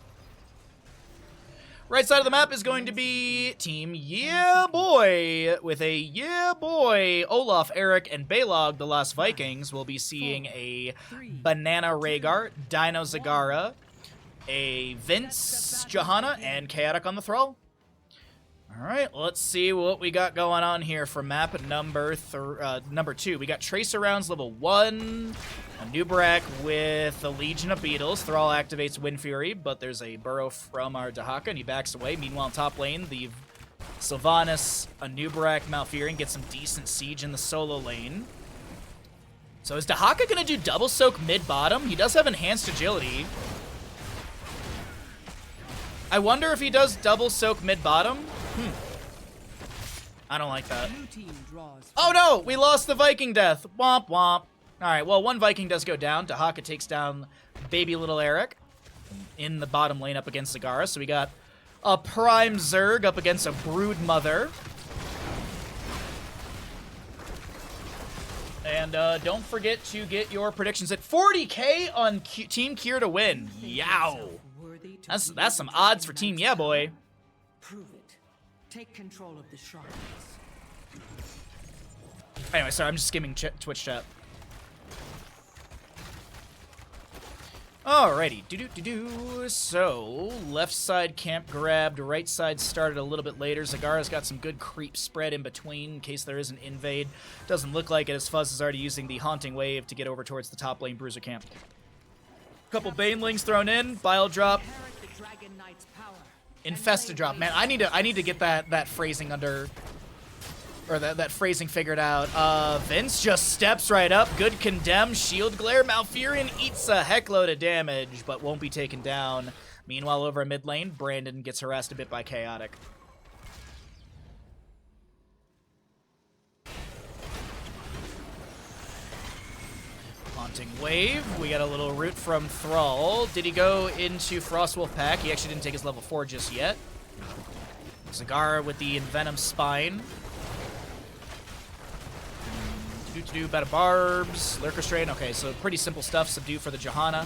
Right side of the map is going to be Team YEAAAAABOI with a YEAAAAABOI. Olaf, Eric, and Balog, the Lost Vikings, will be seeing a Banana Rhaegar, Dino Zagara, a Vince, Johanna, and Chaotic on the Thrall. Alright, let's see what we got going on here for map number 2. We got Tracer rounds level 1, Anub'arak with the Legion of Beetles. Thrall activates Wind Fury, but there's a burrow from our Dahaka, and he backs away. Meanwhile, in top lane, the Sylvanas, Anub'arak, Malfurion get some decent siege in the solo lane. So is Dahaka going to do double soak mid-bottom? He does have enhanced agility. I wonder if he does double soak mid-bottom. I don't like that. Oh no! We lost the Viking death. Womp womp. Alright, well, one Viking does go down. Dahaka takes down baby little Eric in the bottom lane up against Zagara. So we got a Prime Zerg up against a Brood Mother. And don't forget to get your predictions at 40k on Team Kure to win. Yow! That's some odds for Team YEAAAAABOI. Prove it. Take control of the shards. Anyway, sorry, I'm just skimming Twitch chat. Alrighty, So, left side camp grabbed, right side started a little bit later. Zagara's got some good creep spread in between in case there is an invade. Doesn't look like it, as Fuzz is already using the Haunting Wave to get over towards the top lane Bruiser camp. Couple Banelings thrown in, Bile Drop. Infested Drop. Man, I need to get that phrasing under, or that phrasing figured out. Vince just steps right up. Good Condemn. Shield Glare. Malfurion eats a heckload of damage, but won't be taken down. Meanwhile, over mid lane, Brandon gets harassed a bit by Chaotic. Haunting Wave. We got a little root from Thrall. Did he go into Frostwolf Pack? He actually didn't take his level 4 just yet. Zagara with the Envenom Spine. Do better barbs, Lurker Strain. Okay, so pretty simple stuff. Subdue for the Johanna.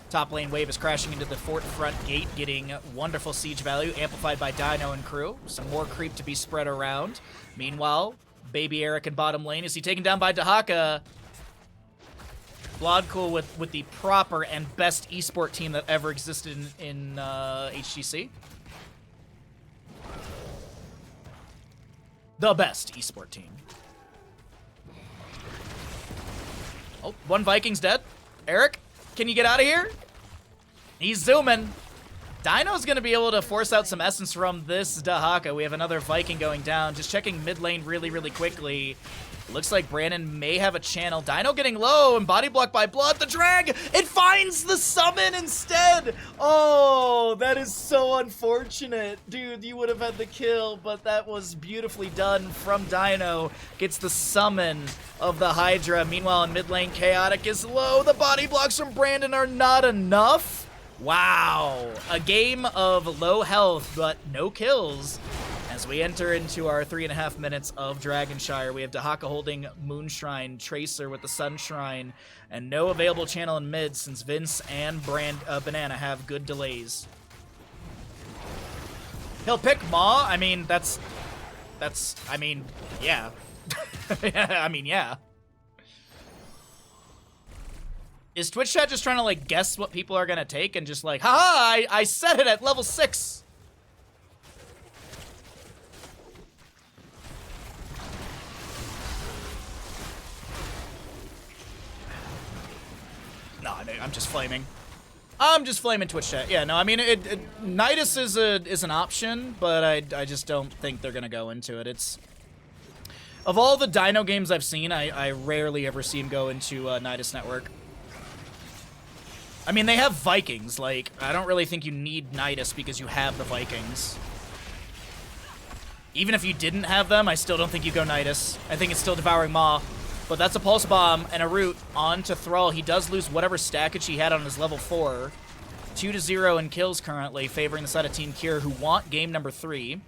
Top lane wave is crashing into the fort front gate, getting wonderful siege value, amplified by Dino and crew. Some more creep to be spread around. Meanwhile, baby Eric in bottom lane. Is he taken down by Dahaka? Bloodcool with the proper and best esport team that ever existed in HGC. The best esport team. Oh, one Viking's dead. Eric, can you get out of here? He's zooming. Dino's going to be able to force out some essence from this Dahaka. We have another Viking going down. Just checking mid lane really quickly. Looks like Brandon may have a channel. Dino getting low and body blocked by Blood. The drag, it finds the summon instead. Oh, that is so unfortunate. Dude, you would have had the kill, but that was beautifully done from Dino. Gets the summon of the Hydra. Meanwhile, in mid lane, Chaotic is low. The body blocks from Brandon are not enough. Wow, a game of low health, but no kills. As we enter into our 3.5 minutes of Dragonshire, we have Dahaka holding Moonshrine, Tracer with the Sunshrine, and no available channel in mid since Vince and Banana have good delays. He'll pick Maw. I mean, I mean, yeah. I mean, yeah. Is Twitch chat just trying to, like, guess what people are gonna take and just like, haha, I said it at level 6. No, I'm just flaming. I'm just flaming Twitch chat. Yeah, no, I mean, Nidus is an option, but I just don't think they're gonna go into it. It's of all the Dino games I've seen, I rarely ever see him go into Nidus Network. I mean, they have Vikings. Like, I don't really think you need Nidus because you have the Vikings. Even if you didn't have them, I still don't think you go Nidus. I think it's still Devouring Maw. But that's a Pulse Bomb and a Root onto Thrall. He does lose whatever stackage he had on his level 4. 2-0 in kills currently, favoring the side of Team Kure, who want game number 3.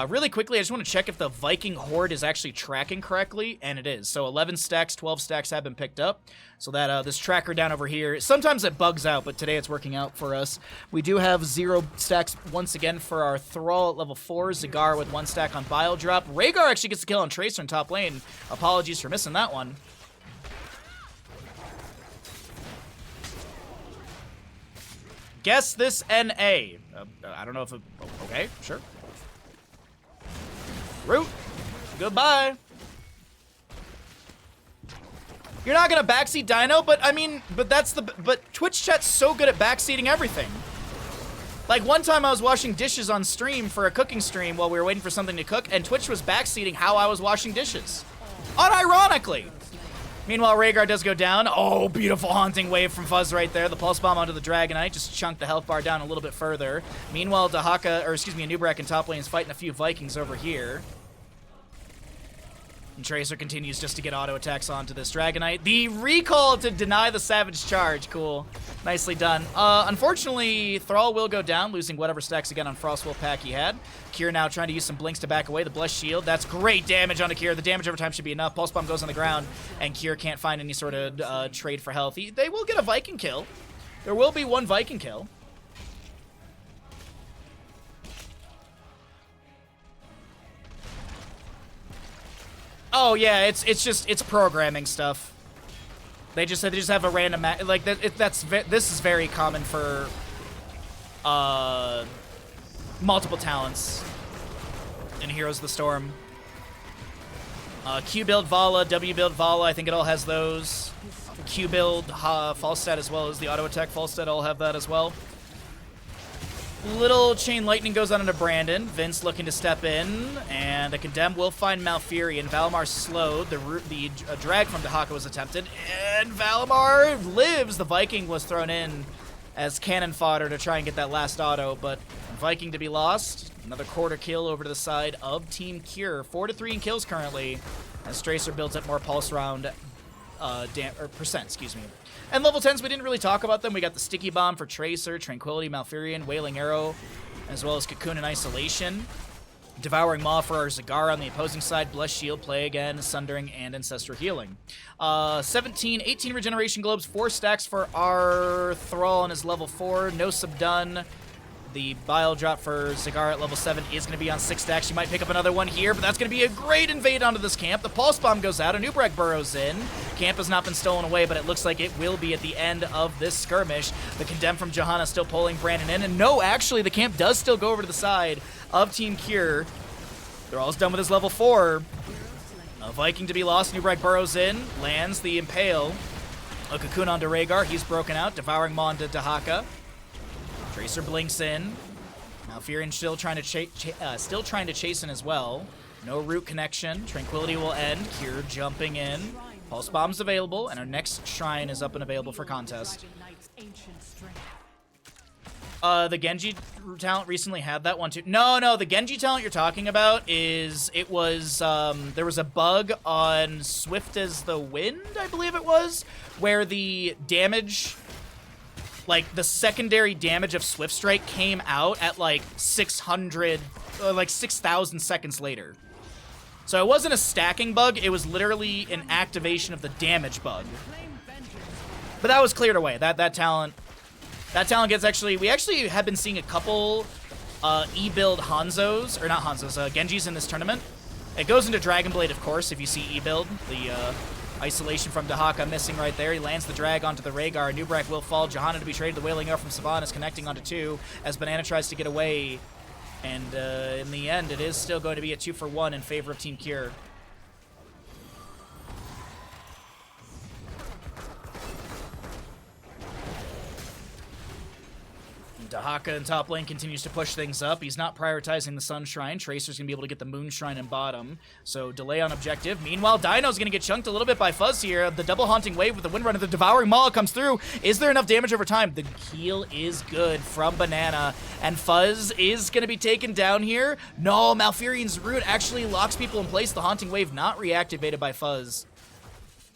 Really quickly, I just want to check if the Viking Horde is actually tracking correctly, and it is. So 11 stacks, 12 stacks have been picked up. So that this tracker down over here, sometimes it bugs out, but today it's working out for us. We do have 0 stacks once again for our Thrall at level 4, Zagar with 1 stack on Bile Drop. Rhaegar actually gets the kill on Tracer in top lane. Apologies for missing that one. Guess this NA. I don't know if it... Okay, sure. Root. Goodbye. You're not gonna backseat Dino, but I mean, but Twitch chat's so good at backseating everything. Like one time I was washing dishes on stream for a cooking stream while we were waiting for something to cook, and Twitch was backseating how I was washing dishes. Unironically. Meanwhile, Rhaegar does go down. Oh, beautiful Haunting Wave from Fuzz right there. The Pulse Bomb onto the Dragonite, just chunked the health bar down a little bit further. Meanwhile, Anub'arak in top lane is fighting a few Vikings over here. And Tracer continues just to get auto attacks onto this Dragonite. The recall to deny the Savage Charge. Cool. Nicely done. Unfortunately, Thrall will go down, losing whatever stacks again on Frostwolf pack he had. Kure now trying to use some blinks to back away. The Blessed Shield. That's great damage onto Kure. The damage over time should be enough. Pulse Bomb goes on the ground, and Kure can't find any sort of trade for health. They will get a Viking kill. There will be 1 Viking kill. Oh yeah, it's programming stuff. They just have a random like this is very common for multiple talents in Heroes of the Storm. Q build Vala, W build Vala, I think it all has those. Q build Falstad as well as the auto attack Falstad all have that as well. Little Chain Lightning goes on into Brandon. Vince looking to step in, and the Condemn will find Malfurion. Valimar slowed. The drag from Dahaka was attempted, and Valimar lives. The Viking was thrown in as cannon fodder to try and get that last auto, but Viking to be lost. Another quarter kill over to the side of Team Kure. 4-3 in kills currently, as Tracer builds up more pulse round percent, excuse me. And level 10s, we didn't really talk about them. We got the Sticky Bomb for Tracer, Tranquility, Malfurion, Wailing Arrow, as well as Cocoon and Isolation. Devouring Maw for our Zagar on the opposing side, Blessed Shield, Play Again, Sundering, and Ancestral Healing. 18 Regeneration Globes, 4 stacks for our Thrall on his level 4, no Subdone. The Bile Drop for Zagar at level 7 is going to be on 6 stacks. You might pick up another one here, but that's going to be a great invade onto this camp. The Pulse Bomb goes out. Anub'arak burrows in. Camp has not been stolen away, but it looks like it will be at the end of this skirmish. The Condemn from Johanna still pulling Brandon in. And no, actually, the camp does still go over to the side of Team Kure. They're almost done with his level 4. A Viking to be lost. Anub'arak burrows in. Lands the Impale. A Cocoon onto Rhaegar. He's broken out. Devouring Maw onto Dahaka. Tracer blinks in. Malfurion still trying to chase in as well. No root connection. Tranquility will end. Kure jumping in. Pulse Bomb's available, and our next shrine is up and available for contest. The Genji talent recently had that one too. No, the Genji talent you're talking about is, it was, there was a bug on Swift as the Wind, I believe it was, where the damage... like, the secondary damage of Swift Strike came out at, like, 6,000 seconds later. So it wasn't a stacking bug, it was literally an activation of the damage bug. But that was cleared away. That talent gets actually... We actually have been seeing a couple E-build Hanzos, or not Hanzos, Genjis in this tournament. It goes into Dragon Blade, of course, if you see E-build, Isolation from Dahaka missing right there. He lands the drag onto the Rhaegar. Nubrak will fall. Johanna to be traded. The Wailing Arrow from Sylvanas connecting onto 2 as Banana tries to get away. And in the end, it is still going to be a 2-for-1 in favor of Team Kure. Dahaka in top lane continues to push things up. He's not prioritizing the Sun Shrine. Tracer's going to be able to get the Moon Shrine in bottom. So delay on objective. Meanwhile, Dino's going to get chunked a little bit by Fuzz here. The double Haunting Wave with the Wind Run of the Devouring Maw comes through. Is there enough damage over time? The heal is good from Banana. And Fuzz is going to be taken down here. No, Malfurion's Root actually locks people in place. The Haunting Wave not reactivated by Fuzz.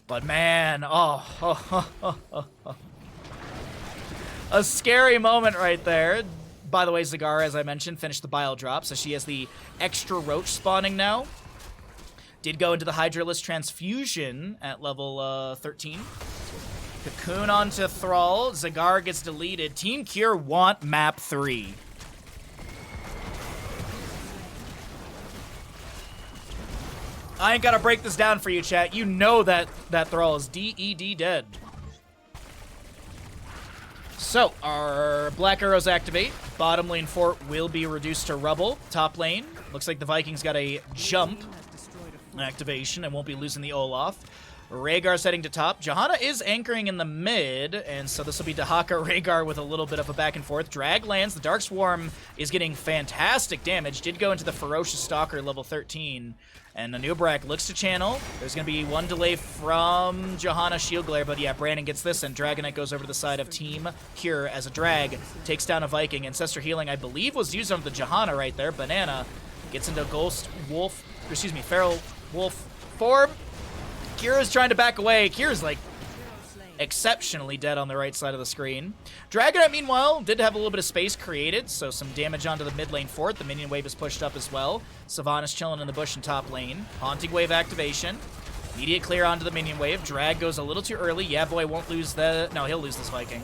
But man, a scary moment right there. By the way, Zagara, as I mentioned, finished the Bile Drop, so she has the extra Roach spawning now. Did go into the Hydralisk Transfusion at level 13. Cocoon onto Thrall. Zagara gets deleted. Team Kure want map 3. I ain't gotta break this down for you, chat. You know that Thrall is DED dead. So, our Black Arrows activate. Bottom lane fort will be reduced to rubble. Top lane, looks like the Vikings got a jump activation and won't be losing the Olaf. Rhaegar's heading to top. Johanna is anchoring in the mid, and so this will be Dahaka Rhaegar with a little bit of a back and forth. Drag lands. The Dark Swarm is getting fantastic damage. Did go into the Ferocious Stalker level 13. And Anubrak looks to channel. There's going to be one delay from Johanna Shield Glare, but yeah, Brandon gets this, and Dragonite goes over to the side of Team Kure as a drag takes down a Viking. Ancestor Healing, I believe, was used on the Johanna right there. Banana gets into Feral Wolf form. Kure's trying to back away. Kure's like exceptionally dead on the right side of the screen. Dragonite, meanwhile, did have a little bit of space created, so some damage onto the mid lane fort. The minion wave is pushed up as well. Sylvanas chilling in the bush in top lane. Haunting Wave activation. Immediate clear onto the minion wave. Drag goes a little too early. YEAAAAABOI won't lose the... No, he'll lose this Viking.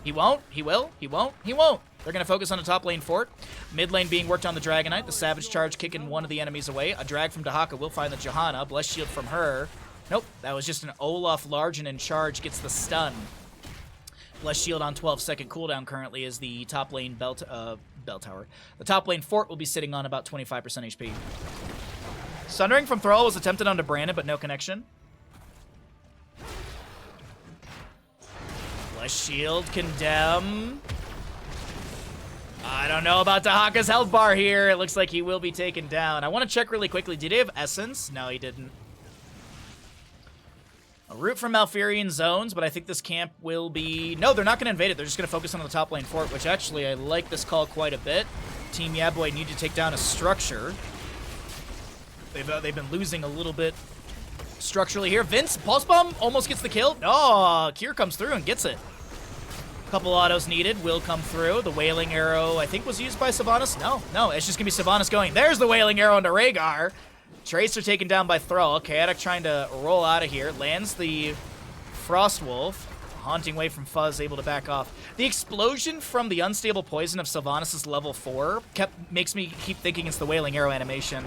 He won't. He will. He won't. He won't. They're going to focus on the top lane fort. Mid lane being worked on the Dragonite. The Savage Charge kicking one of the enemies away. A drag from Dahaka will find the Johanna. Blessed Shield from her. Nope, that was just an Olaf large and in charge gets the stun. Blessed Shield on 12-second cooldown currently is the top lane bell tower. The top lane fort will be sitting on about 25% HP. Sundering from Thrall was attempted onto Brandon, but no connection. Blessed Shield, condemn. I don't know about Dahaka's health bar here. It looks like he will be taken down. I want to check really quickly. Did he have Essence? No, he didn't. A route from Malfurion zones, but I think this camp will be... No, they're not going to invade it. They're just going to focus on the top lane fort, which actually I like this call quite a bit. Team YEAAAAABOI need to take down a structure. They've been losing a little bit structurally here. Vince, Pulse Bomb almost gets the kill. Oh, Kure comes through and gets it. Couple autos needed, will come through. The Wailing Arrow, I think, was used by Sylvanas. No, it's just going to be Sylvanas going. There's the Wailing Arrow into Rhaegar. Tracer taken down by Thrall. Chaotic trying to roll out of here. Lands the Frost Wolf. Haunting Wave from Fuzz able to back off. The explosion from the Unstable Poison of Sylvanas' level 4 makes me keep thinking it's the Wailing Arrow animation.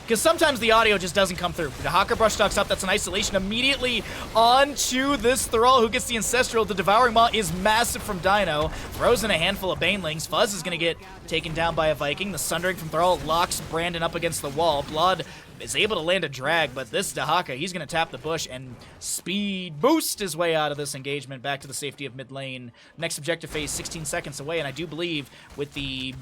Because sometimes the audio just doesn't come through. The Hawker Brush Talks up. That's an isolation immediately onto this Thrall who gets the Ancestral. The Devouring Maw is massive from Dino. Throws in a handful of Banelings. Fuzz is going to get taken down by a Viking. The Sundering from Thrall locks Brandon up against the wall. Blood is able to land a drag, but this Dahaka, he's going to tap the bush and speed boost his way out of this engagement back to the safety of mid lane. Next objective phase 16 seconds away, and I do believe with the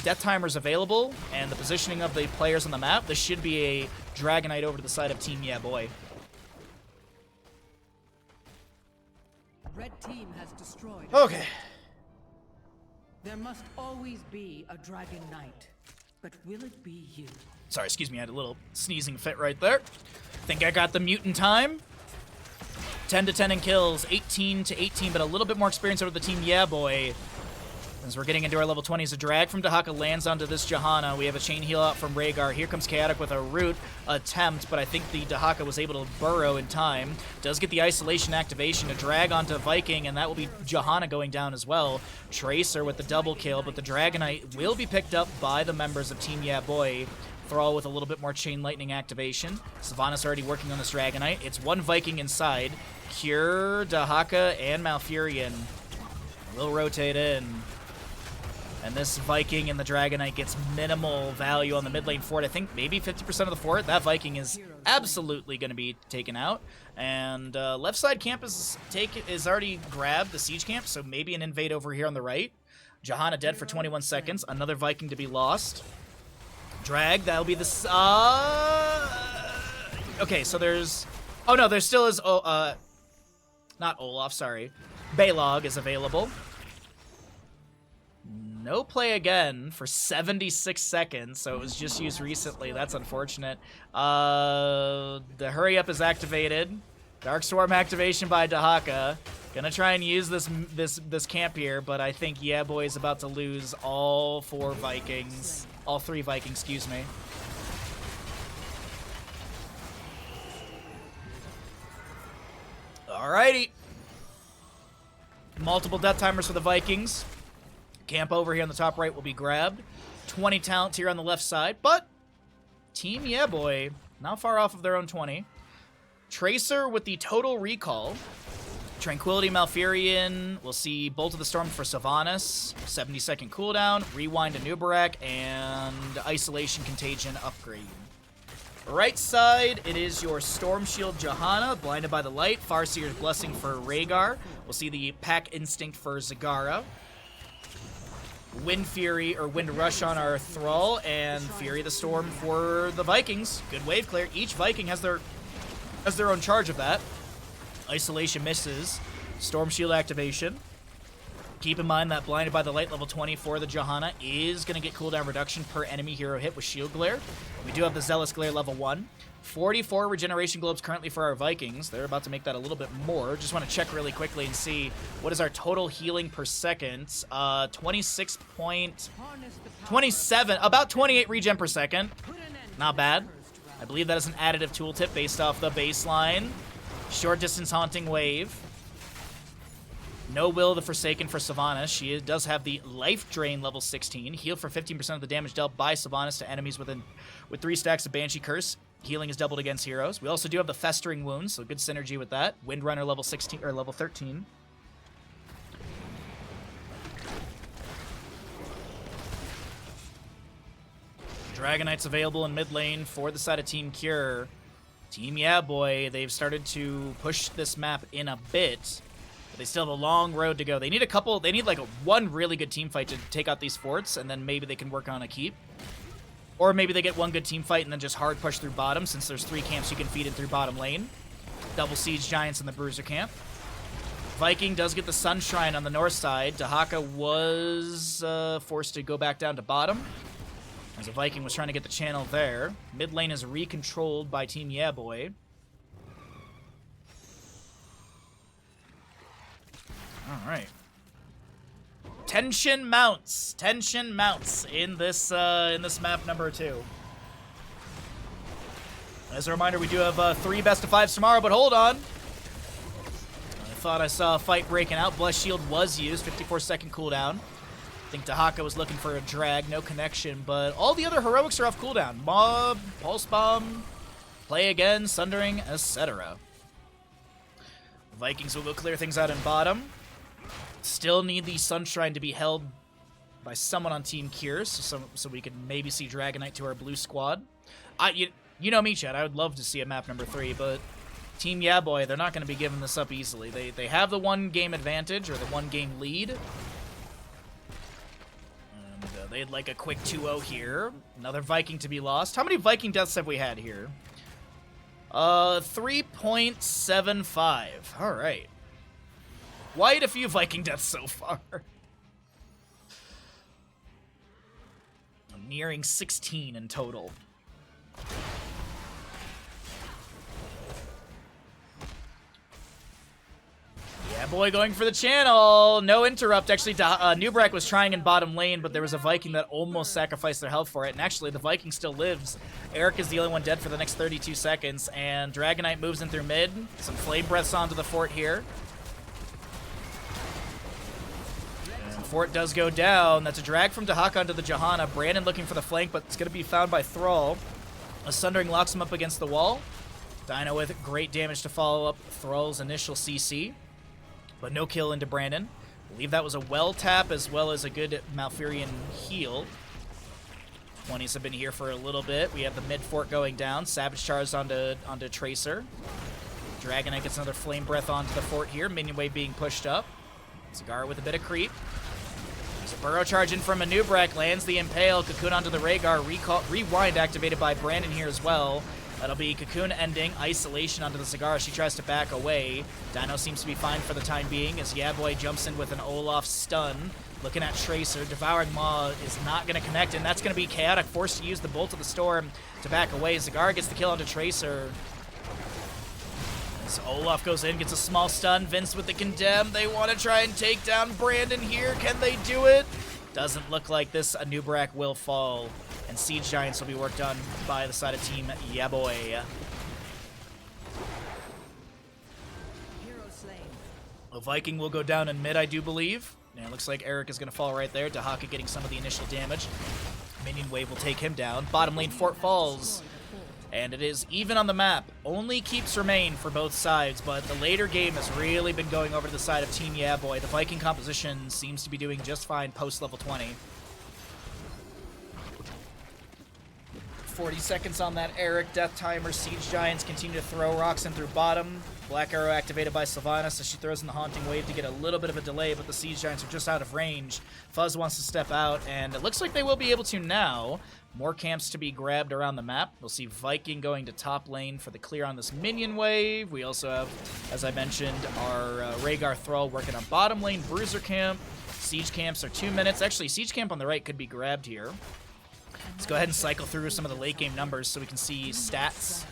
death timers available and the positioning of the players on the map, this should be a Dragonite over to the side of Team YEAAAAABOI. Red team has destroyed. Okay. There must always be a Dragon Knight, but will it be you? Sorry, excuse me, I had a little sneezing fit right there. Think I got the mute in time. 10 to 10 in kills, 18 to 18, but a little bit more experience over the Team YEAAAAABOI. As we're getting into our level 20s, a drag from Dahaka lands onto this Johanna. We have a chain heal out from Rhaegar. Here comes Chaotic with a root attempt, but I think the Dahaka was able to burrow in time. Does get the isolation activation to drag onto Viking, and that will be Johanna going down as well. Tracer with the double kill, but the Dragonite will be picked up by the members of Team YEAAAABOI. Thrall with a little bit more Chain Lightning activation. Sylvanas already working on this Dragonite. It's one Viking inside. Kure, Dahaka, and Malfurion will rotate in. And this Viking and the Dragonite gets minimal value on the mid lane fort. I think maybe 50% of the fort. That Viking is absolutely going to be taken out. And left side camp is already grabbed, the siege camp, so maybe an invade over here on the right. Johanna dead for 21 seconds. Another Viking to be lost. Drag, that'll be the... okay, so there's... Oh no, there still is... not Olaf, sorry. Balog is available. No play again for 76 seconds, so it was just used recently. That's unfortunate. The hurry up is activated. Dark Swarm activation by Dahaka. Gonna try and use this camp here, but I think YEAAAABOI is about to lose all 4 Vikings. All 3 Vikings, excuse me. Alrighty. Multiple death timers for the Vikings. Camp over here on the top right will be grabbed. 20 talents here on the left side, but Team YEAAAABOI not far off of their own 20. Tracer with the total recall. Tranquility Malfurion. We'll see Bolt of the Storm for Sylvanas. 70-second cooldown. Rewind to Nubarak. And Isolation Contagion upgrade. Right side, it is your Storm Shield Johanna. Blinded by the Light. Farseer's Blessing for Rhaegar. We'll see the Pack Instinct for Zagara. Wind Fury or Wind Rush on our Thrall, and Fury the Storm for the Vikings. Good wave clear. Each Viking has their own charge of that. Isolation misses. Storm Shield activation. Keep in mind that Blinded by the Light level 20 for the Johanna is going to get cooldown reduction per enemy hero hit with Shield Glare. We do have the Zealous Glare level 1. 44 regeneration globes currently for our Vikings. They're about to make that a little bit more. Just want to check really quickly and see what is our total healing per second. 26.27, about 28 regen per second. Not bad. I believe that is an additive tooltip based off the baseline. Short distance haunting wave. No Will the Forsaken for Sylvanas. She does have the Life Drain level 16. Heal for 15% of the damage dealt by Sylvanas to enemies with 3 stacks of Banshee Curse. Healing is doubled against heroes. We also do have the Festering Wounds, so good synergy with that. Windrunner level 16 or level 13. Dragonite's available in mid lane for the side of Team Kure. Team YEAAAABOI, they've started to push this map in a bit. But they still have a long road to go. They need like one really good team fight to take out these forts, and then maybe they can work on a keep. Or maybe they get one good team fight and then just hard push through bottom, since there's 3 camps you can feed in through bottom lane. Double Siege Giants in the Bruiser camp. Viking does get the Sun Shrine on the north side. Dahaka was forced to go back down to bottom, as a Viking was trying to get the channel there. Mid lane is recontrolled by Team YEAAAABOI. Alright. Tension mounts in this map number 2. As a reminder, we do have 3 best of 5s tomorrow, but hold on. I thought I saw a fight breaking out. Blessed Shield was used, 54-second cooldown. I think Dahaka was looking for a drag, no connection, but all the other heroics are off cooldown. Mob, Pulse Bomb, Play Again, Sundering, etc. Vikings will go clear things out in bottom. Still need the Sunshrine to be held by someone on Team Kure, so we could maybe see Dragonite to our blue squad. You know me, Chad. I would love to see a map number 3, but Team YEAAAABOI, they're not going to be giving this up easily. They have the 1-game advantage, or the 1-game lead. And they'd like a quick 2-0 here. Another Viking to be lost. How many Viking deaths have we had here? 3.75. All right. Quite a few Viking deaths so far. I'm nearing 16 in total. YEAAAABOI going for the channel. No interrupt. Actually, Nubarak was trying in bottom lane, but there was a Viking that almost sacrificed their health for it. And actually, the Viking still lives. Eric is the only one dead for the next 32 seconds. And Dragonite moves in through mid. Some Flame Breaths onto the fort here. fort does go down. That's a drag from Dahaka onto the Johanna. Brandon looking for the flank, but it's going to be found by Thrall. A Sundering locks him up against the wall. Dino with great damage to follow up Thrall's initial CC, but no kill into Brandon. I believe that was a well tap as well as a good Malfurion heal. 20s have been here for a little bit. We have the mid fort going down. Savage charge onto Tracer. Dragon Knight gets another Flame Breath onto the fort here. Minion wave being pushed up. Cigar with a bit of creep. There's a burrow charge in from Anubrak. Lands the Impale. Cocoon onto the Rhaegar. Rewind activated by Brandon here as well. That'll be Cocoon ending. Isolation onto the Cigar. She tries to back away. Dino seems to be fine for the time being as YEAAAAABOI jumps in with an Olaf stun. Looking at Tracer. Devouring Maw is not going to connect, and that's going to be Chaotic, forced to use the Bolt of the Storm to back away. Cigar gets the kill onto Tracer. So Olaf goes in, gets a small stun. Vince with the Condemn. They want to try and take down Brandon here. Can they do it? Doesn't look like this. Anubrak will fall. And Siege Giants will be worked on by the side of Team YEAAAAABOI. Hero slain. A Viking will go down in mid, I do believe. And it looks like Eric is going to fall right there. Dahaka getting some of the initial damage. Minion wave will take him down. Bottom lane fort falls. And it is even on the map. Only keeps remain for both sides, but the later game has really been going over to the side of Team YEAAAAABOI. The Viking composition seems to be doing just fine post level 20. 40 seconds on that Eric death timer. Siege Giants continue to throw rocks in through bottom. Black Arrow activated by Sylvanas as she throws in the Haunting Wave to get a little bit of a delay, but the Siege Giants are just out of range. Fuzz wants to step out, and it looks like they will be able to now. More camps to be grabbed around the map. We'll see Viking going to top lane for the clear on this minion wave. We also have, as I mentioned, our Rhaegar Thrall working on bottom lane. Bruiser camp. Siege camps are 2 minutes. Actually, Siege camp on the right could be grabbed here. Let's go ahead and cycle through some of the late game numbers so we can see stats.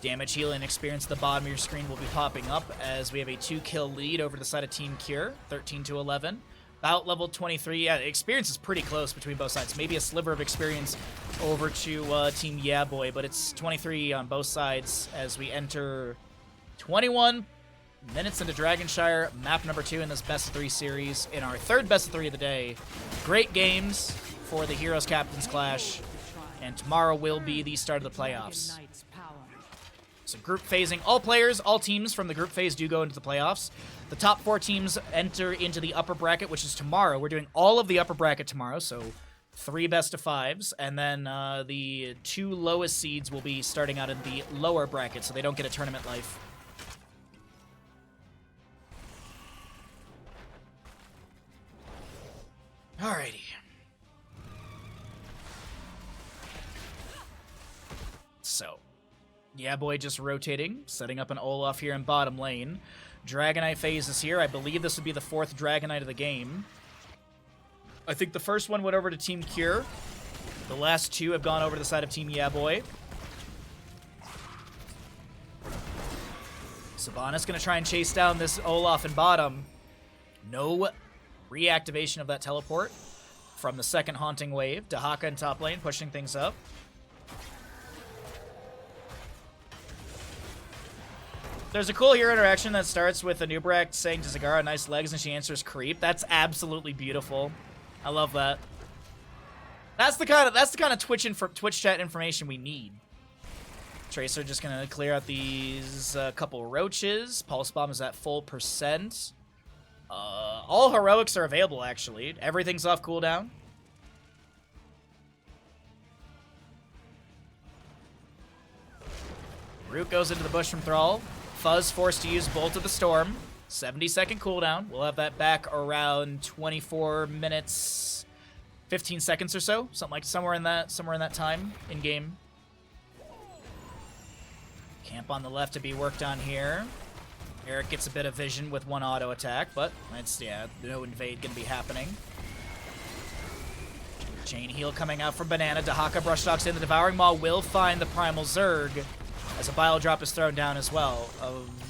Damage, heal, and experience at the bottom of your screen will be popping up as we have a 2-kill lead over the side of Team Kure, 13-11. About level 23. Yeah, experience is pretty close between both sides. Maybe a sliver of experience over to Team YEAAAAABOI, but it's 23 on both sides as we enter 21 minutes into Dragonshire, map number 2 in this best of 3 series, in our third best of 3 of the day. Great games for the Heroes Captains Clash, and tomorrow will be the start of the playoffs. So group phasing, all players, all teams from the group phase do go into the playoffs. The top 4 teams enter into the upper bracket, which is tomorrow. We're doing all of the upper bracket tomorrow, so 3 best of 5s, and then the 2 lowest seeds will be starting out in the lower bracket, so they don't get a tournament life. Alrighty. So, YEAAAAABOI just rotating, setting up an Olaf here in bottom lane. Dragonite phase is here. I believe this would be the 4th Dragonite of the game. I think the first one went over to Team Kure. The last 2 have gone over to the side of Team YEAAAAABOI. Sylvanas going to try and chase down this Olaf in bottom. No reactivation of that teleport from the second Haunting Wave. Dahaka in top lane, pushing things up. There's a cool hero interaction that starts with Anubrak saying to Zagara, "Nice legs," and she answers, "Creep." That's absolutely beautiful. I love that. That's the kind of Twitch chat information we need. Tracer just gonna clear out these couple roaches. Pulse Bomb is at full percent. All heroics are available actually. Everything's off cooldown. Root goes into the bush from Thrall. Fuzz forced to use Bolt of the Storm. 70-second cooldown. We'll have that back around 24 minutes, 15 seconds or so. Something like somewhere in that time in game. Camp on the left to be worked on here. Eric gets a bit of vision with 1 auto attack, but it's, yeah, no invade gonna be happening. Chain heal coming out from Banana. Dahaka brush talks in. The Devouring Maw will find the Primal Zerg as a Bile Drop is thrown down as well.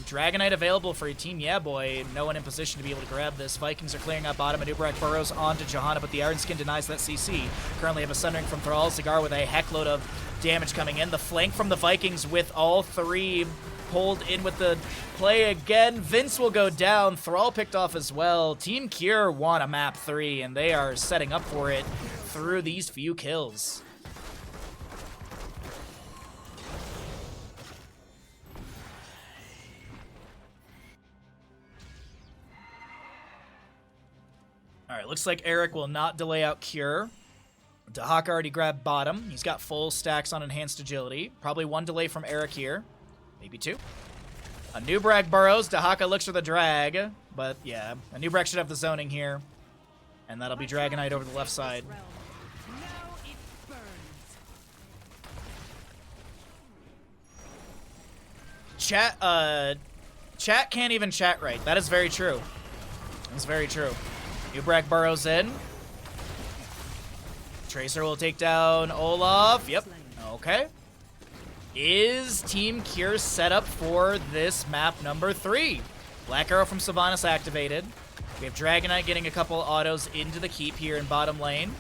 Dragonite available for Team YEAAAAABOI. No one in position to be able to grab this. Vikings are clearing out bottom. Anubrak burrows onto Johanna, but the Iron Skin denies that CC. Currently have a Sundering from Thrall. Cigar with a heckload of damage coming in. The flank from the Vikings with all 3 pulled in with the play again. Vince will go down. Thrall picked off as well. Team Kure won a map 3, and they are setting up for it through these few kills. All right, looks like Eric will not delay out Kure. Dahaka already grabbed bottom. He's got full stacks on enhanced agility. Probably 1 delay from Eric here. Maybe 2. Anubrag burrows. Dahaka looks for the drag. But yeah, Anubrag should have the zoning here. And that'll be Dragonite over the left side. Chat can't even chat right. That is very true. That's very true. Anubrag burrows in. Tracer will take down Olaf. Yep. Okay. Is Team Kure set up for this map number 3? Black Arrow from Sylvanas activated. We have Dragonite getting a couple autos into the keep here in bottom lane.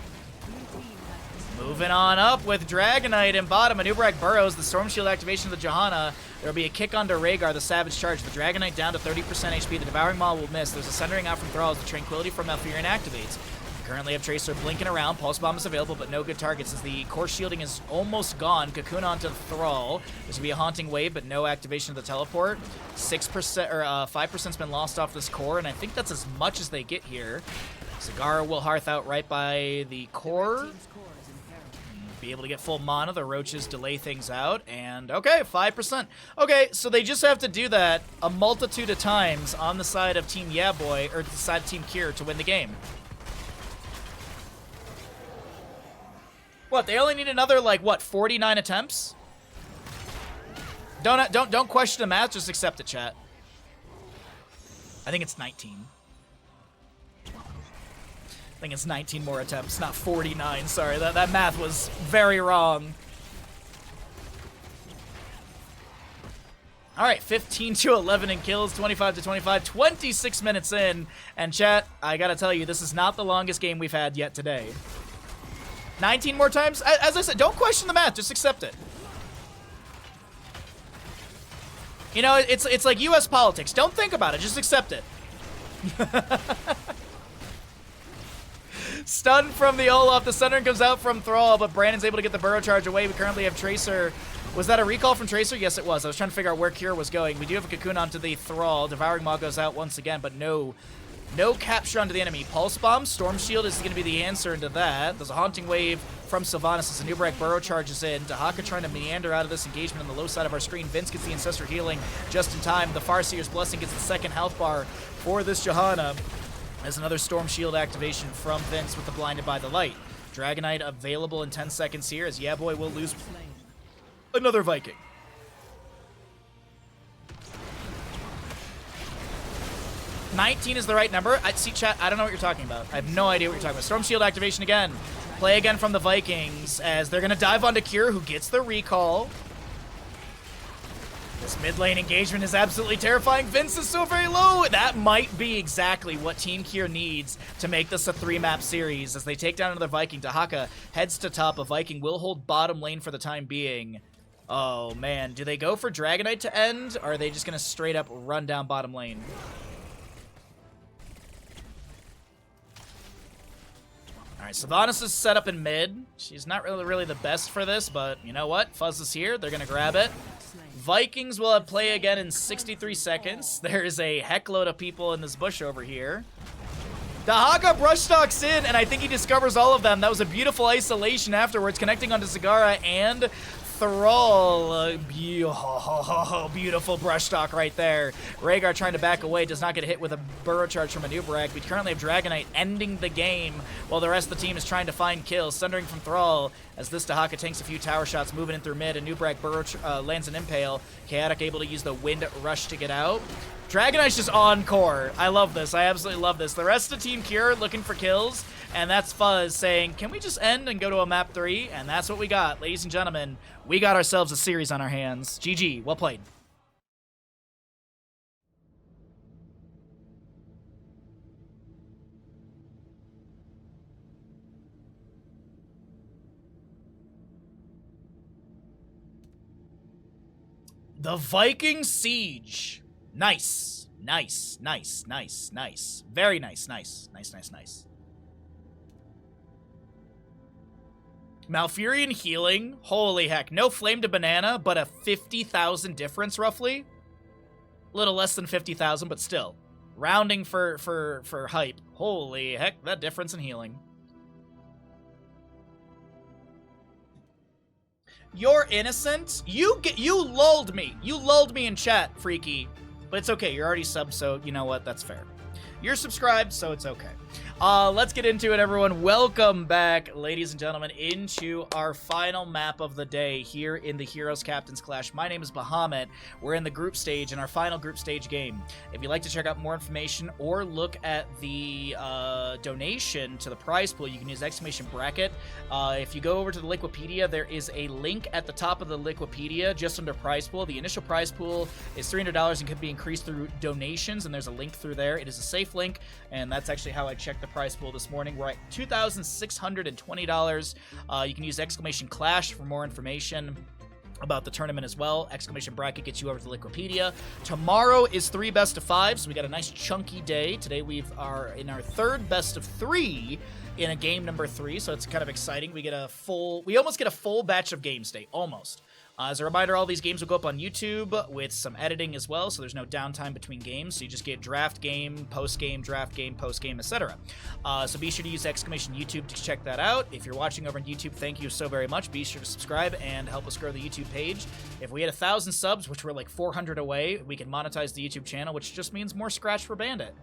Moving on up with Dragonite in bottom. Anubrag burrows. The Storm Shield activation of the Johanna. There will be a kick onto Rhaegar, the Savage Charge. The Dragonite down to 30% HP. The Devouring Maw will miss. There's a Sundering out from Thrall as the Tranquility from Malfurion activates. We currently have Tracer blinking around. Pulse Bomb is available, but no good targets as the core shielding is almost gone. Cocoon onto Thrall. There's going to be a Haunting Wave, but no activation of the teleport. 6% or 5%'s been lost off this core, and I think that's as much as they get here. Zagara will Hearth out right by the core. Be able to get full mana. The Roaches delay things out. And, okay, 5%. Okay, so they just have to do that a multitude of times on the side of Team YEAAAAABOI, or the side of Team Kure to win the game. What, they only need another, like, what, 49 attempts? Don't question the math, just accept it, chat. I think it's 19. I think it's 19 more attempts, not 49. Sorry, that math was very wrong. All right, 15 to 11 in kills, 25 to 25, 26 minutes in. And chat, I gotta tell you, this is not the longest game we've had yet today. 19 more times? As I said, don't question the math, just accept it. You know, it's like US politics. Don't think about it, just accept it. Stun from the Olaf. The Sundering comes out from Thrall, but Brandon's able to get the Burrow Charge away. We currently have Tracer. Was that a recall from Tracer? Yes, it was. I was trying to figure out where Kure was going. We do have a Cocoon onto the Thrall. Devouring Maw goes out once again, but no capture onto the enemy. Pulse Bomb, Storm Shield is going to be the answer into that. There's a Haunting Wave from Sylvanas as Anubrag Burrow charges in. Dahaka trying to meander out of this engagement on the low side of our screen. Vince gets the Ancestor healing just in time. The Farseer's Blessing gets the second health bar for this Johanna. As another Storm Shield activation from Vince with the Blinded by the Light. Dragonite available in 10 seconds here as YEAAAAABOI will lose another Viking. $19 is the right number. See, chat, I don't know what you're talking about. I have no idea what you're talking about. Storm Shield activation again. Play again from the Vikings as they're going to dive onto Kure, who gets the recall. This mid lane engagement is absolutely terrifying. Vince is so very low. That might be exactly what Team Kure needs to make this a 3-map series. As they take down another Viking, Dahaka heads to top. A Viking will hold bottom lane for the time being. Oh, man. Do they go for Dragonite to end, or are they just going to straight up run down bottom lane? All right, Sylvanas is set up in mid. She's not really the best for this, but you know what? Fuzz is here. They're going to grab it. Vikings will have play again in 63 seconds. There's a heckload of people in this bush over here. Dahaka brush stalks in, and I think he discovers all of them. That was a beautiful isolation afterwards, connecting onto Zagara and Thrall. Beautiful brush stalk right there. Rhaegar trying to back away, does not get hit with a Burrow Charge from Anubrag. We currently have Dragonite ending the game while the rest of the team is trying to find kills. Sundering from Thrall as this Dahaka tanks a few tower shots, moving in through mid. Anubrag lands an Impale. Chaotic able to use the Wind Rush to get out. Dragonite's just on core. I love this. I absolutely love this. The rest of Team Kure looking for kills, and that's Fuzz saying, can we just end and go to a map 3? And that's what we got. Ladies and gentlemen, we got ourselves a series on our hands. GG. Well played. The Viking Siege. Nice. Nice, nice, nice, nice. Very nice, nice, nice, nice, nice. Malfurion healing. Holy heck. No flame to banana, but a 50,000 difference, roughly. A little less than 50,000, but still. Rounding for hype. Holy heck, that difference in healing. You're innocent? You lulled me. You lulled me in chat, Freaky. But it's okay. You're already subbed, so you know what? That's fair. You're subscribed, so it's okay. Let's get into it, everyone. Welcome back, ladies and gentlemen, into our final map of the day here in the Heroes Captains Clash. My name is Bahamut. We're in the group stage, in our final group stage game. If you'd like to check out more information or look at the donation to the prize pool, you can use exclamation bracket. If you go over to the Liquipedia, there is a link at the top of the Liquipedia just under prize pool. The initial prize pool is $300 and can be increased through donations, and there's a link through there. It is a safe link, and that's actually how I checked the prize pool this morning. We're at $2,620. You can use exclamation clash for more information about the tournament as well. Exclamation bracket gets you over to the Liquipedia. Tomorrow is 3 best of 5, so we got a nice chunky day. Today we are in our 3rd best of 3 in a game number 3, so it's kind of exciting. We almost get a full batch of games today, almost. As a reminder, all these games will go up on YouTube with some editing as well, so there's no downtime between games, so you just get draft game, draft game, post game, etc. So be sure to use exclamation YouTube to check that out. If you're watching over on YouTube, thank you so very much. Be sure to subscribe and help us grow the YouTube page. If we hit 1,000 subs, which we're like 400 away, we can monetize the YouTube channel, which just means more Scratch for Bandit.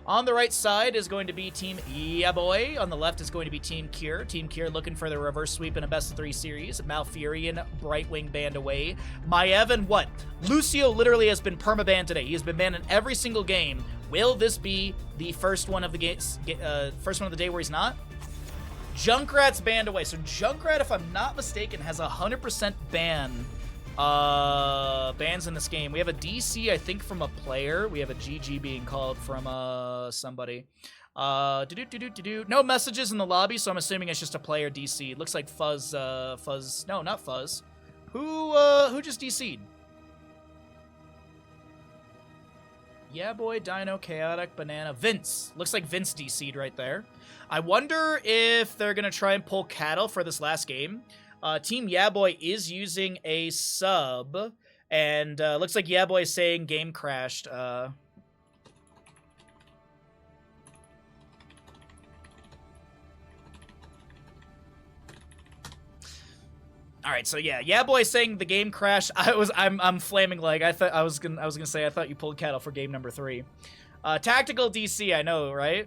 On the right side is going to be Team YEAAAAABOI. On the left is going to be Team Kure. Team Kure looking for the reverse sweep in a best of 3 series. Malfurion, Brightwing banned away. My Evan, what? Lucio literally has been permabanned today. He has been banned in every single game. Will this be the first one of the first one of the day where he's not? Junkrat's banned away. So Junkrat, if I'm not mistaken, has 100% bans in this game. We have a DC, I think, from a player. We have a GG being called from somebody. No messages in the lobby, so I'm assuming it's just a player DC. It looks like Fuzz. No, not Fuzz. Who just DC'd? YEAAAABOI, Dino, Chaotic, Banana, Vince. Looks like Vince DC'd right there. I wonder if they're gonna try and pull Cattle for this last game. Team YEAAAABOI is using a sub, and looks like YEAAAABOI is saying game crashed. All right, so yeah, YEAAAABOI saying the game crashed. I'm flaming like I was gonna say I thought you pulled Cattle for game number 3. Tactical DC, I know, right?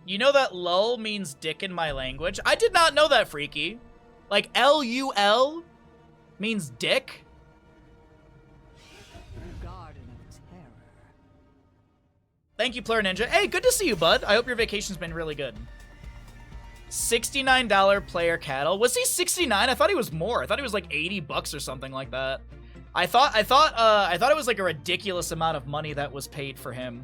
You know that lull means dick in my language? I did not know that, Freaky. Like LUL means dick? Thank you, Player Ninja. Hey, good to see you, bud. I hope your vacation's been really good. $69 player Cattle. Was he 69? I thought he was more. I thought he was like 80 bucks or something like that. I thought it was like a ridiculous amount of money that was paid for him.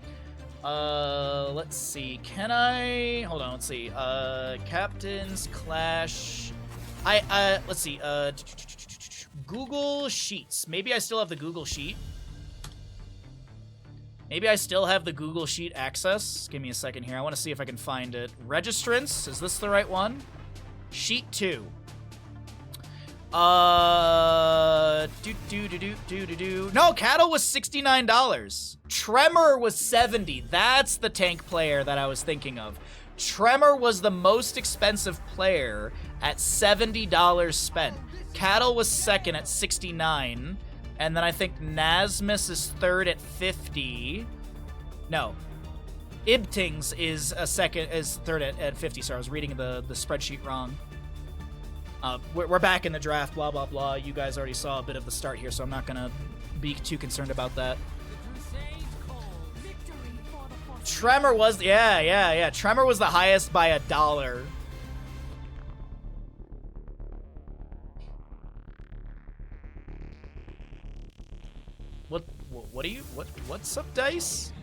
Let's see. Can I hold on, let's see. Captains Clash. Let's see. Google Sheets. Maybe I still have the Google Sheet. Maybe I still have the Google Sheet access. Give me a second here. I want to see if I can find it. Registrants. Is this the right one? Sheet 2. No, Cattle was $69. Tremor was $70. That's the tank player that I was thinking of. Tremor was the most expensive player at $70 spent. Cattle was second at $69. And then I think Nasmus is third at 50. No. Ibtings is third at 50. Sorry, I was reading the spreadsheet wrong. We're back in the draft, blah, blah, blah. You guys already saw a bit of the start here, so I'm not going to be too concerned about that. Tremor was, yeah. Tremor was the highest by $1. What's up, Dice?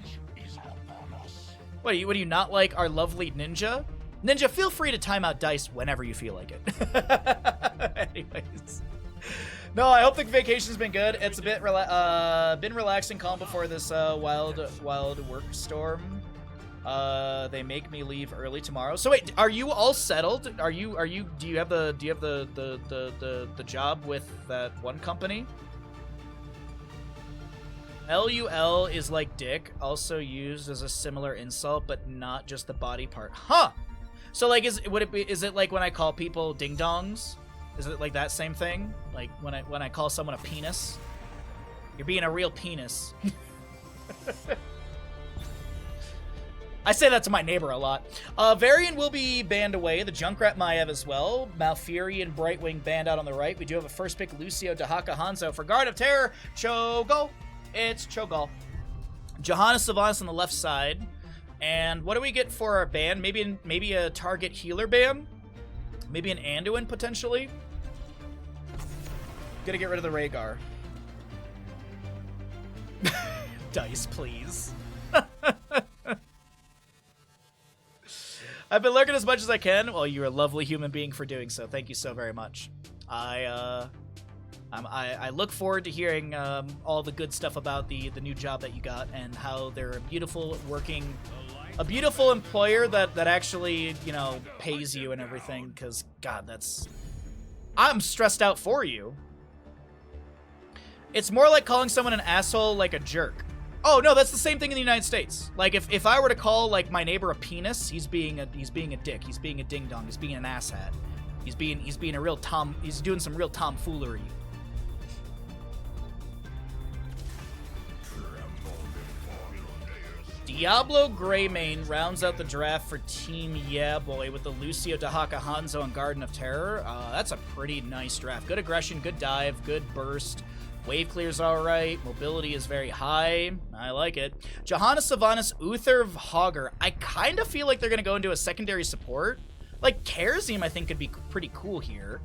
What do you not like our lovely ninja? Ninja, feel free to time out Dice whenever you feel like it. Anyways. No, I hope the vacation's been good. It's a bit been relaxing, calm before this wild work storm. They make me leave early tomorrow. So wait, are you all settled? Do you have the job with that one company? LUL is like dick, also used as a similar insult, but not just the body part. Huh. So like is it like when I call people ding dongs? Is it like that same thing? Like when I call someone a penis? You're being a real penis. I say that to my neighbor a lot. Varian will be banned away. The Junkrat Maev as well. Malfury and Brightwing banned out on the right. We do have a first pick, Lucio, Dahaka, Hanzo. For Guard of Terror, Cho'Gall. It's Cho'Gall. Johannes Sylvanas on the left side. And what do we get for our ban? Maybe a target healer ban? Maybe an Anduin, potentially? Gotta get rid of the Rhaegar. Dice, please. I've been lurking as much as I can. Well, you're a lovely human being for doing so. Thank you so very much. I look forward to hearing all the good stuff about the new job that you got and how they're a beautiful employer that actually, you know, pays you and everything. Because God, I'm stressed out for you. It's more like calling someone an asshole like a jerk. Oh no, that's the same thing in the United States. Like if I were to call like my neighbor a penis, he's being a dick. He's being a ding dong. He's being an asshat. He's being a real he's doing some real tomfoolery. Diablo Greymane rounds out the draft for Team YEAAAAABOI with the Lucio, Dahaka, Hanzo, and Garden of Terror. That's a pretty nice draft. Good aggression, good dive, good burst. Wave clear's alright. Mobility is very high. I like it. Johannes Sylvanas, Uther Hogger. I kind of feel like they're going to go into a secondary support. Like, Kerazim, I think, could be pretty cool here.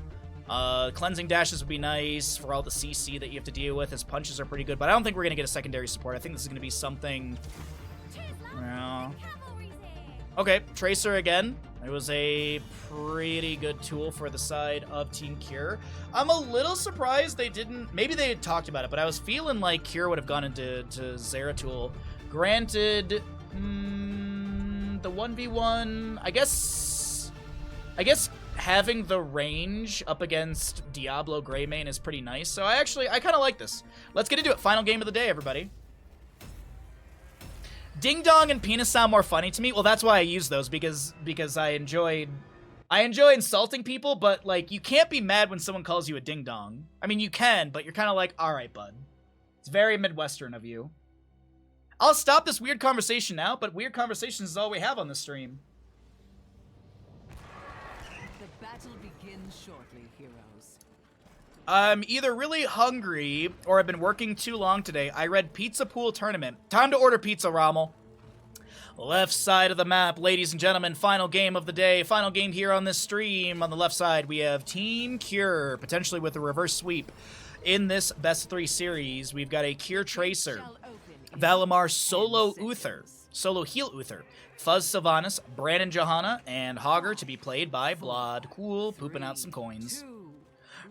Cleansing dashes would be nice for all the CC that you have to deal with. His punches are pretty good, but I don't think we're going to get a secondary support. I think this is going to be something... Okay, Tracer again. It was a pretty good tool for the side of Team Kure. I'm a little surprised they didn't... Maybe they had talked about it, but I was feeling like Kure would have gone into Zeratul. Granted, the 1v1... I guess having the range up against Diablo Greymane is pretty nice. So I kind of like this. Let's get into it. Final game of the day, everybody. Ding dong and penis sound more funny to me. Well, that's why I use those, because I enjoy insulting people, but like you can't be mad when someone calls you a ding dong. I mean, you can, but you're kind of like, all right, bud. It's very Midwestern of you. I'll stop this weird conversation now, but weird conversations is all we have on this stream. The battle begins shortly, heroes. I'm either really hungry or I've been working too long today. I read Pizza Pool Tournament. Time to order pizza, Rommel. Left side of the map, ladies and gentlemen, final game of the day. Final game here on this stream. On the left side, we have Team Kure, potentially with a reverse sweep. In this best of 3 series, we've got a Kure Tracer, Valimar Solo Uther, Solo Heal Uther, Fuzz Sylvanas, Brandon Johanna, and Hogger to be played by Blood. Cool, pooping out some coins.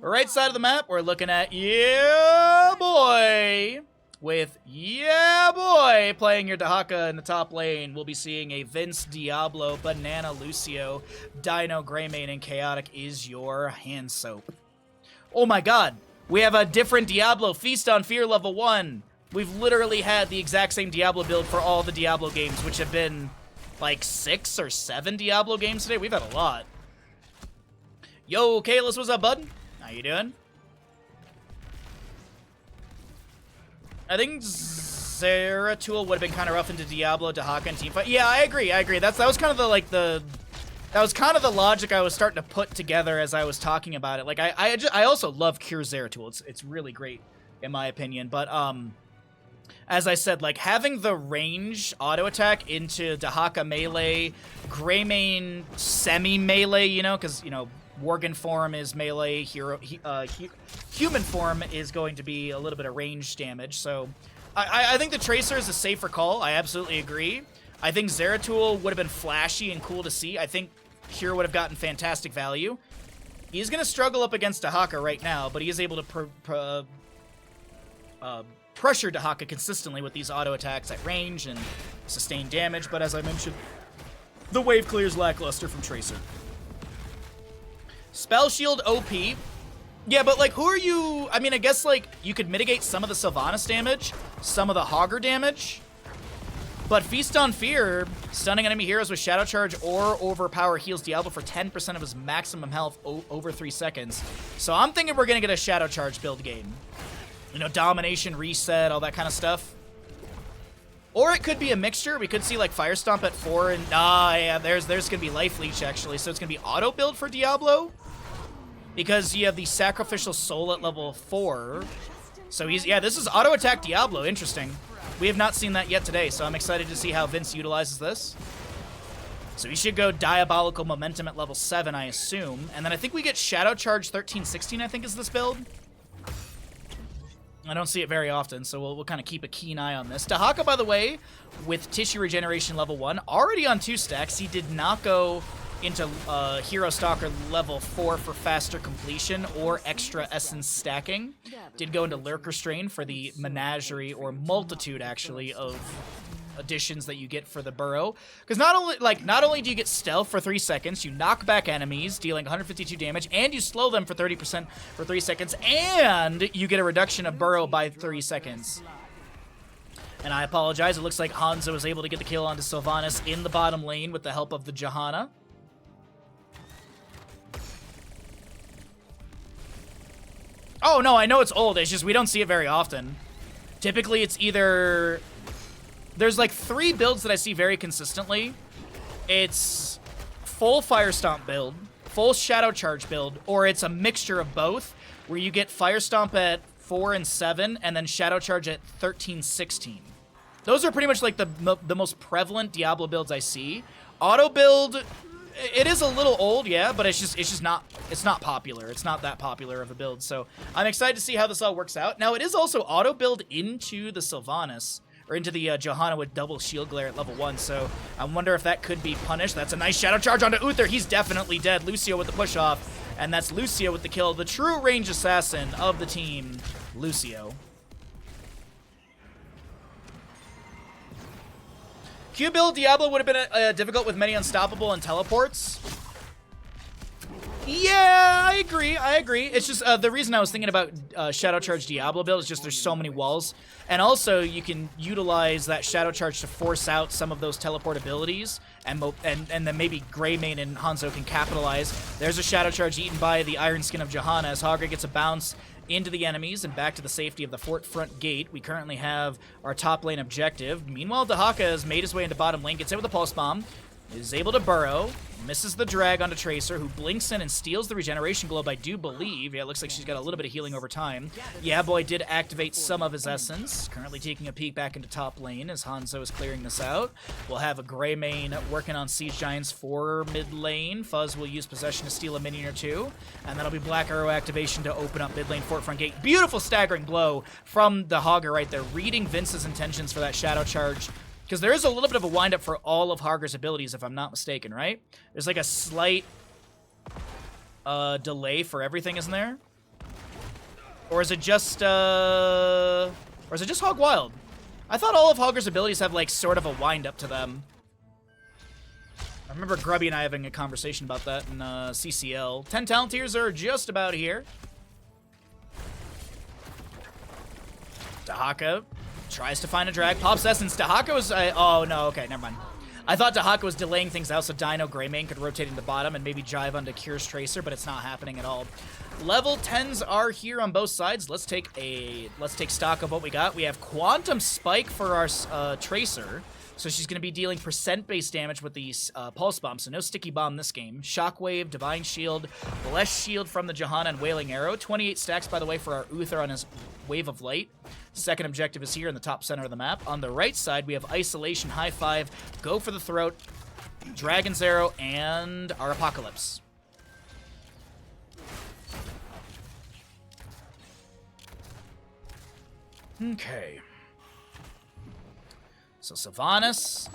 Right side of the map, we're looking at YEAAAAABOI. With YEAAAAABOI playing your Dahaka in the top lane. We'll be seeing a Vince Diablo, Banana Lucio, Dino Greymane, and Chaotic is your hand soap. Oh my god, we have a different Diablo, Feast on Fear level 1. We've literally had the exact same Diablo build for all the Diablo games, which have been like 6 or 7 Diablo games today. We've had a lot. Yo, Kalis, what's up, bud? How you doing? I think Zeratul would have been kind of rough into Diablo, Dahaka, and teamfight. Yeah, I agree. That was kind of the logic I was starting to put together as I was talking about it. Like I also love Kure Zeratul. It's really great in my opinion. But as I said, like having the range auto attack into Dahaka melee, Greymane semi melee, you know, because you know. Worgen form is melee, human form is going to be a little bit of range damage, so I think the Tracer is a safer call. I absolutely agree. I think Zeratul would have been flashy and cool to see. I think Kure would have gotten fantastic value. He's going to struggle up against Dahaka right now, but he is able to pressure Dahaka consistently with these auto attacks at range and sustain damage, but as I mentioned, the wave clear is lackluster from Tracer. Spell Shield OP. Yeah, but like, who are you? I mean, I guess like you could mitigate some of the Sylvanas damage, some of the Hogger damage, but Feast on Fear, stunning enemy heroes with Shadow Charge or Overpower heals Diablo for 10% of his maximum health over 3 seconds. So I'm thinking we're gonna get a Shadow Charge build game. You know, domination, reset, all that kind of stuff. Or it could be a mixture. We could see like Fire Stomp at 4 and yeah, there's gonna be Life Leech actually, so it's gonna be auto build for Diablo. Because you have the Sacrificial Soul at level 4. So this is auto attack Diablo. Interesting. We have not seen that yet today, so I'm excited to see how Vince utilizes this. So he should go Diabolical Momentum at level 7, I assume. And then I think we get Shadow Charge 13-16, I think is this build. I don't see it very often, so we'll kind of keep a keen eye on this. Dahaka, by the way, with Tissue Regeneration level 1, already on 2 stacks. He did not go into Hero Stalker level 4 for faster completion or extra essence stacking. Did go into Lurker Strain for the menagerie or multitude, actually, of additions that you get for the burrow. Because not only do you get stealth for 3 seconds, you knock back enemies, dealing 152 damage, and you slow them for 30% for 3 seconds, and you get a reduction of burrow by 3 seconds. And I apologize, it looks like Hanzo was able to get the kill onto Sylvanas in the bottom lane with the help of the Johanna. Oh, no, I know it's old. It's just we don't see it very often. Typically, it's either... There's like 3 builds that I see very consistently. It's full Fire Stomp build, full Shadow Charge build, or it's a mixture of both, where you get Fire Stomp at 4 and 7, and then Shadow Charge at 13, 16. Those are pretty much like the most prevalent Diablo builds I see. Auto build... It is a little old, yeah, but it's not popular. It's not that popular of a build, so I'm excited to see how this all works out. Now, it is also auto build into the Sylvanas, or into the Johanna with double shield glare at level 1, so I wonder if that could be punished. That's a nice Shadow Charge onto Uther. He's definitely dead. Lucio with the push off, and that's Lucio with the kill. The true range assassin of the team, Lucio. Q build Diablo would have been difficult with many unstoppable and teleports. Yeah, I agree. It's just the reason I was thinking about Shadow Charge Diablo build is just there's so many walls. And also you can utilize that Shadow Charge to force out some of those teleport abilities, and then maybe Greymane and Hanzo can capitalize. There's a Shadow Charge eaten by the Iron Skin of Johanna as Hogger gets a bounce into the enemies and back to the safety of the fort front gate. We currently have our top lane objective. Meanwhile, Dahaka has made his way into bottom lane, gets hit with a pulse bomb, is able to burrow, misses the drag onto Tracer, who blinks in and steals the regeneration globe, I do believe. Yeah, it looks like she's got a little bit of healing over time. YEAAAAABOI did activate some of his essence. Currently taking a peek back into top lane as Hanzo is clearing this out. We'll have a Greymane working on Siege Giants for mid lane. Fuzz will use possession to steal a minion or 2. And that'll be Black Arrow activation to open up mid lane fort front gate. Beautiful staggering blow from the Hogger right there, reading Vince's intentions for that Shadow Charge. Because there is a little bit of a windup for all of Hogger's abilities, if I'm not mistaken, right? There's like a slight delay for everything, isn't there? Or is it just Hog Wild? I thought all of Hogger's abilities have like sort of a windup to them. I remember Grubby and I having a conversation about that in CCL. 10 talent tiers are just about here. Dahaka tries to find a drag, pops essence. Dahaka was, oh no, okay, never mind. I thought Dahaka was delaying things out so Dino Greymane could rotate into bottom and maybe jive onto Kure's Tracer, but it's not happening at all. Level 10s are here on both sides. Let's take stock of what we got. We have Quantum Spike for our Tracer. So she's going to be dealing percent-based damage with these Pulse Bombs, so no Sticky Bomb this game. Shockwave, Divine Shield, Blessed Shield from the Johanna, and Wailing Arrow. 28 stacks, by the way, for our Uther on his Wave of Light. Second objective is here in the top center of the map. On the right side, we have Isolation, High Five, Go for the Throat, Dragon's Arrow, and our Apocalypse. Okay. So Sylvanas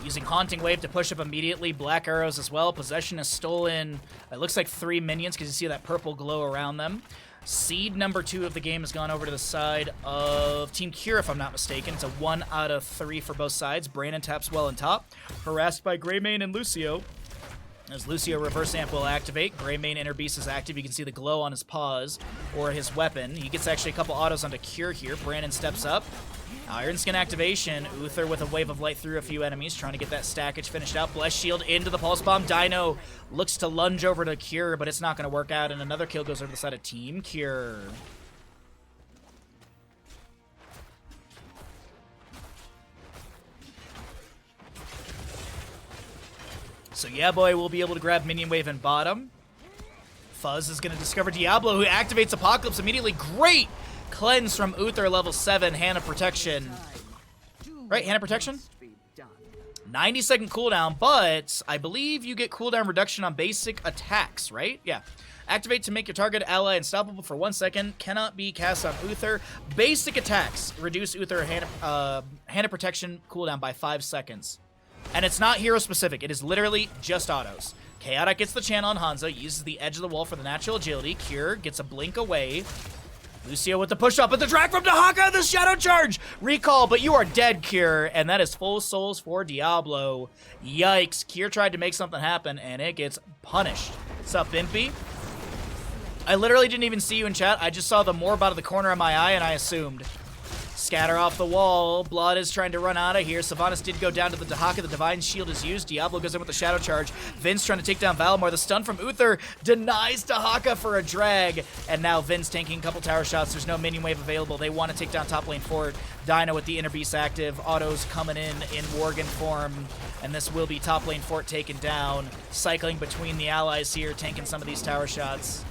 Using Haunting Wave to push up immediately. Black arrows as well. Possession has stolen, it looks like 3 minions because you see that purple glow around them. Seed number 2 of the game has gone over to the side of Team Kure, if I'm not mistaken. It's a 1 out of 3 for both sides. Brandon taps well on top. Harassed by Greymane and Lucio. As Lucio reverse amp will activate, Greymane Inner Beast is active. You can see the glow on his paws or his weapon. He gets actually a couple autos onto Kure here. Brandon steps up. Iron Skin activation. Uther with a wave of light through a few enemies, trying to get that stackage finished out. Bless Shield into the Pulse Bomb. Dino looks to lunge over to Kure, but it's not going to work out, and another kill goes over the side of Team Kure. So YEAAAABOI will be able to grab Minion Wave in bottom. Fuzz is going to discover Diablo, who activates Apocalypse immediately. Great cleanse from Uther, level 7, Hand of Protection. Right, Hand of Protection? 90-second cooldown, but I believe you get cooldown reduction on basic attacks, right? Yeah. Activate to make your target ally unstoppable for 1 second. Cannot be cast on Uther. Basic attacks reduce Uther Hand of Protection cooldown by 5 seconds. And it's not hero specific. It is literally just autos. Chaotic gets the channel on Hanzo, uses the edge of the wall for the natural agility. Kure gets a blink away. Lucio with the push up, but the drag from Dahaka, the shadow charge! Recall, but you are dead, Kure, and that is full souls for Diablo. Yikes, Kure tried to make something happen, and it gets punished. What's up, Bimpy? I literally didn't even see you in chat. I just saw the morb out of the corner of my eye, and I assumed. Scatter off the wall. Blood is trying to run out of here. Sylvanas did go down to the Dahaka. The Divine Shield is used. Diablo goes in with the Shadow Charge. Vince trying to take down Valimar. The stun from Uther denies Dahaka for a drag. And now Vince tanking a couple tower shots. There's no minion wave available. They want to take down top lane fort. Dino with the Inner Beast active. Autos coming in Worgen form. And this will be top lane fort taken down. Cycling between the allies here, tanking some of these tower shots.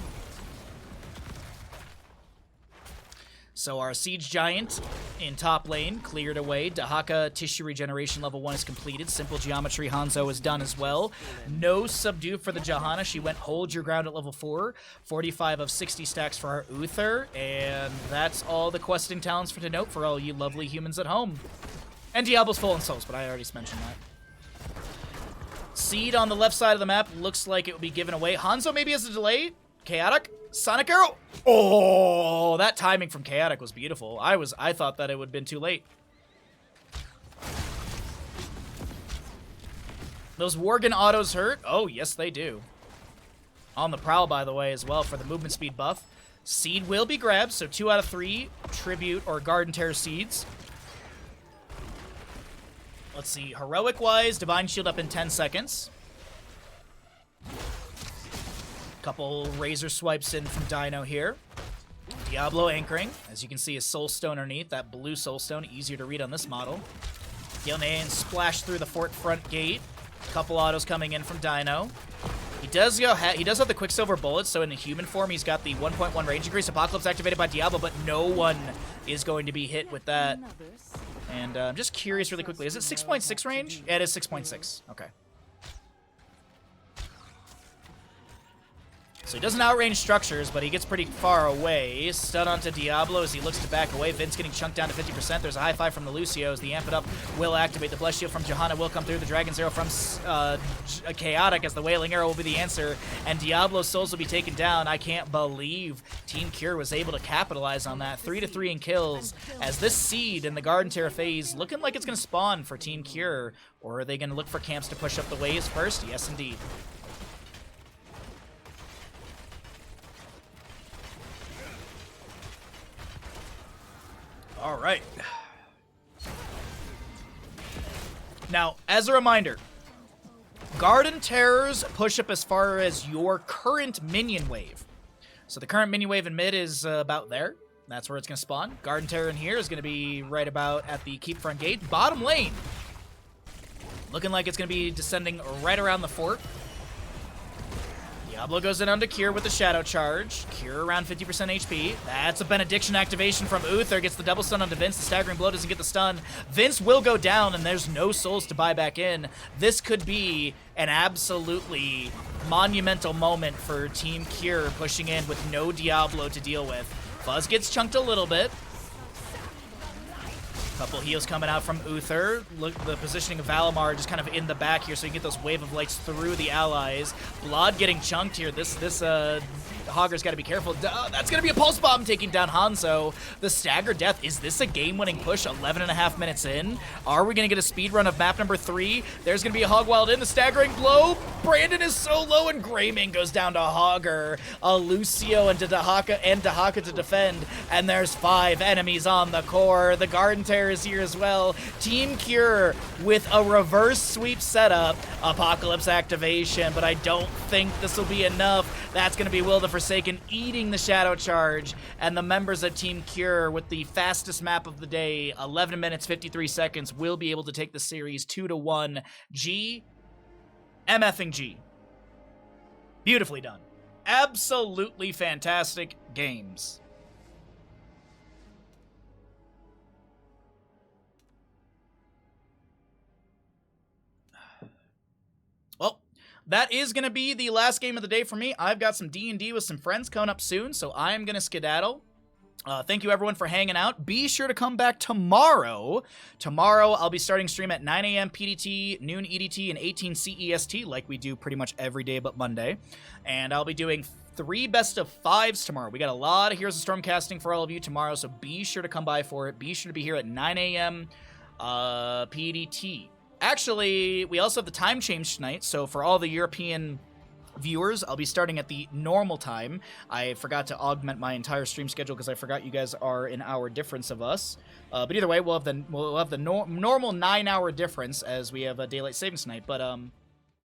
So our Siege Giant in top lane cleared away. Dahaka Tissue Regeneration level 1 is completed. Simple Geometry Hanzo is done as well. No Subdue for the Johanna. She went Hold Your Ground at level 4. 45 of 60 stacks for our Uther. And that's all the questing talents for to note for all you lovely humans at home. And Diablo's full in souls, but I already mentioned that. Seed on the left side of the map looks like it will be given away. Hanzo maybe has a delay. Chaotic. Sonic Arrow. Oh, that timing from Chaotic was beautiful. I thought that it would have been too late. Those Worgen autos hurt? Oh, yes, they do. On the prowl, by the way, as well for the movement speed buff. Seed will be grabbed, so 2 out of 3 Tribute or Garden Terror Seeds. Let's see. Heroic-wise, Divine Shield up in 10 seconds. Couple Razor Swipes in from Dino here. Diablo anchoring. As you can see, a Soul Stone underneath. That blue Soul Stone, easier to read on this model. Gilnean splash through the fort front gate. Couple autos coming in from Dino. He does have the Quicksilver bullets, so in a human form, he's got the 1.1 range increase. Apocalypse activated by Diablo, but no one is going to be hit with that. And I'm just curious really quickly. Is it 6.6 range? Yeah, it is 6.6. Okay. So he doesn't outrange structures, but he gets pretty far away. Stun onto Diablo as he looks to back away. Vince getting chunked down to 50%. There's a high five from the Lucios. The Amp It Up will activate. The Bless Shield from Johanna will come through. The Dragon's Arrow from Chaotic as the Wailing Arrow will be the answer. And Diablo's souls will be taken down. I can't believe Team Kure was able to capitalize on that. 3-3 in kills as this Seed in the Garden Terror phase looking like it's going to spawn for Team Kure. Or are they going to look for camps to push up the waves first? Yes, indeed. All right. Now, as a reminder, Garden Terrors push up as far as your current minion wave. So the current minion wave in mid is about there. That's where it's going to spawn. Garden Terror in here is going to be right about at the keep front gate. Bottom lane. Looking like it's going to be descending right around the fort. Diablo goes in onto Kure with the Shadow Charge. Kure around 50% HP. That's a Benediction activation from Uther. Gets the double stun onto Vince. The Staggering Blow doesn't get the stun. Vince will go down, and there's no souls to buy back in. This could be an absolutely monumental moment for Team Kure pushing in with no Diablo to deal with. Fuzz gets chunked a little bit. Couple heals coming out from Uther. Look, the positioning of Valimar just kind of in the back here, so you can get those wave of lights through the allies. Blood getting chunked here. This Hogger's got to be careful. That's going to be a pulse bomb taking down Hanzo. The stagger death. Is this a game-winning push 11.5 minutes in? Are we going to get a speed run of map number 3? There's going to be a Hog Wild in. The staggering blow. Brandon is so low, and Greymane goes down to Hogger. Lucio and Dahaka to defend, and there's 5 enemies on the core. The Garden Terror is here as well. Team Kure with a reverse sweep setup. Apocalypse activation, but I don't think this will be enough. That's going to be Will the Forsaken eating the Shadow Charge, and the members of Team Kure with the fastest map of the day, 11 minutes, 53 seconds, will be able to take the series 2-1. G, MFing G. Beautifully done. Absolutely fantastic games. Well, that is going to be the last game of the day for me. I've got some D&D with some friends coming up soon, so I am going to skedaddle. Thank you, everyone, for hanging out. Be sure to come back tomorrow. Tomorrow, I'll be starting stream at 9 a.m. PDT, noon EDT, and 18 CEST, like we do pretty much every day but Monday. And I'll be doing 3 best of 5s tomorrow. We got a lot of Heroes of Storm casting for all of you tomorrow, so be sure to come by for it. Be sure to be here at 9 a.m. PDT. Actually, we also have the time change tonight, so for all the European viewers, I'll be starting at the normal time. I forgot to augment my entire stream schedule because I forgot you guys are an hour difference of us. But either way, we'll have the normal 9-hour difference as we have a daylight savings tonight. But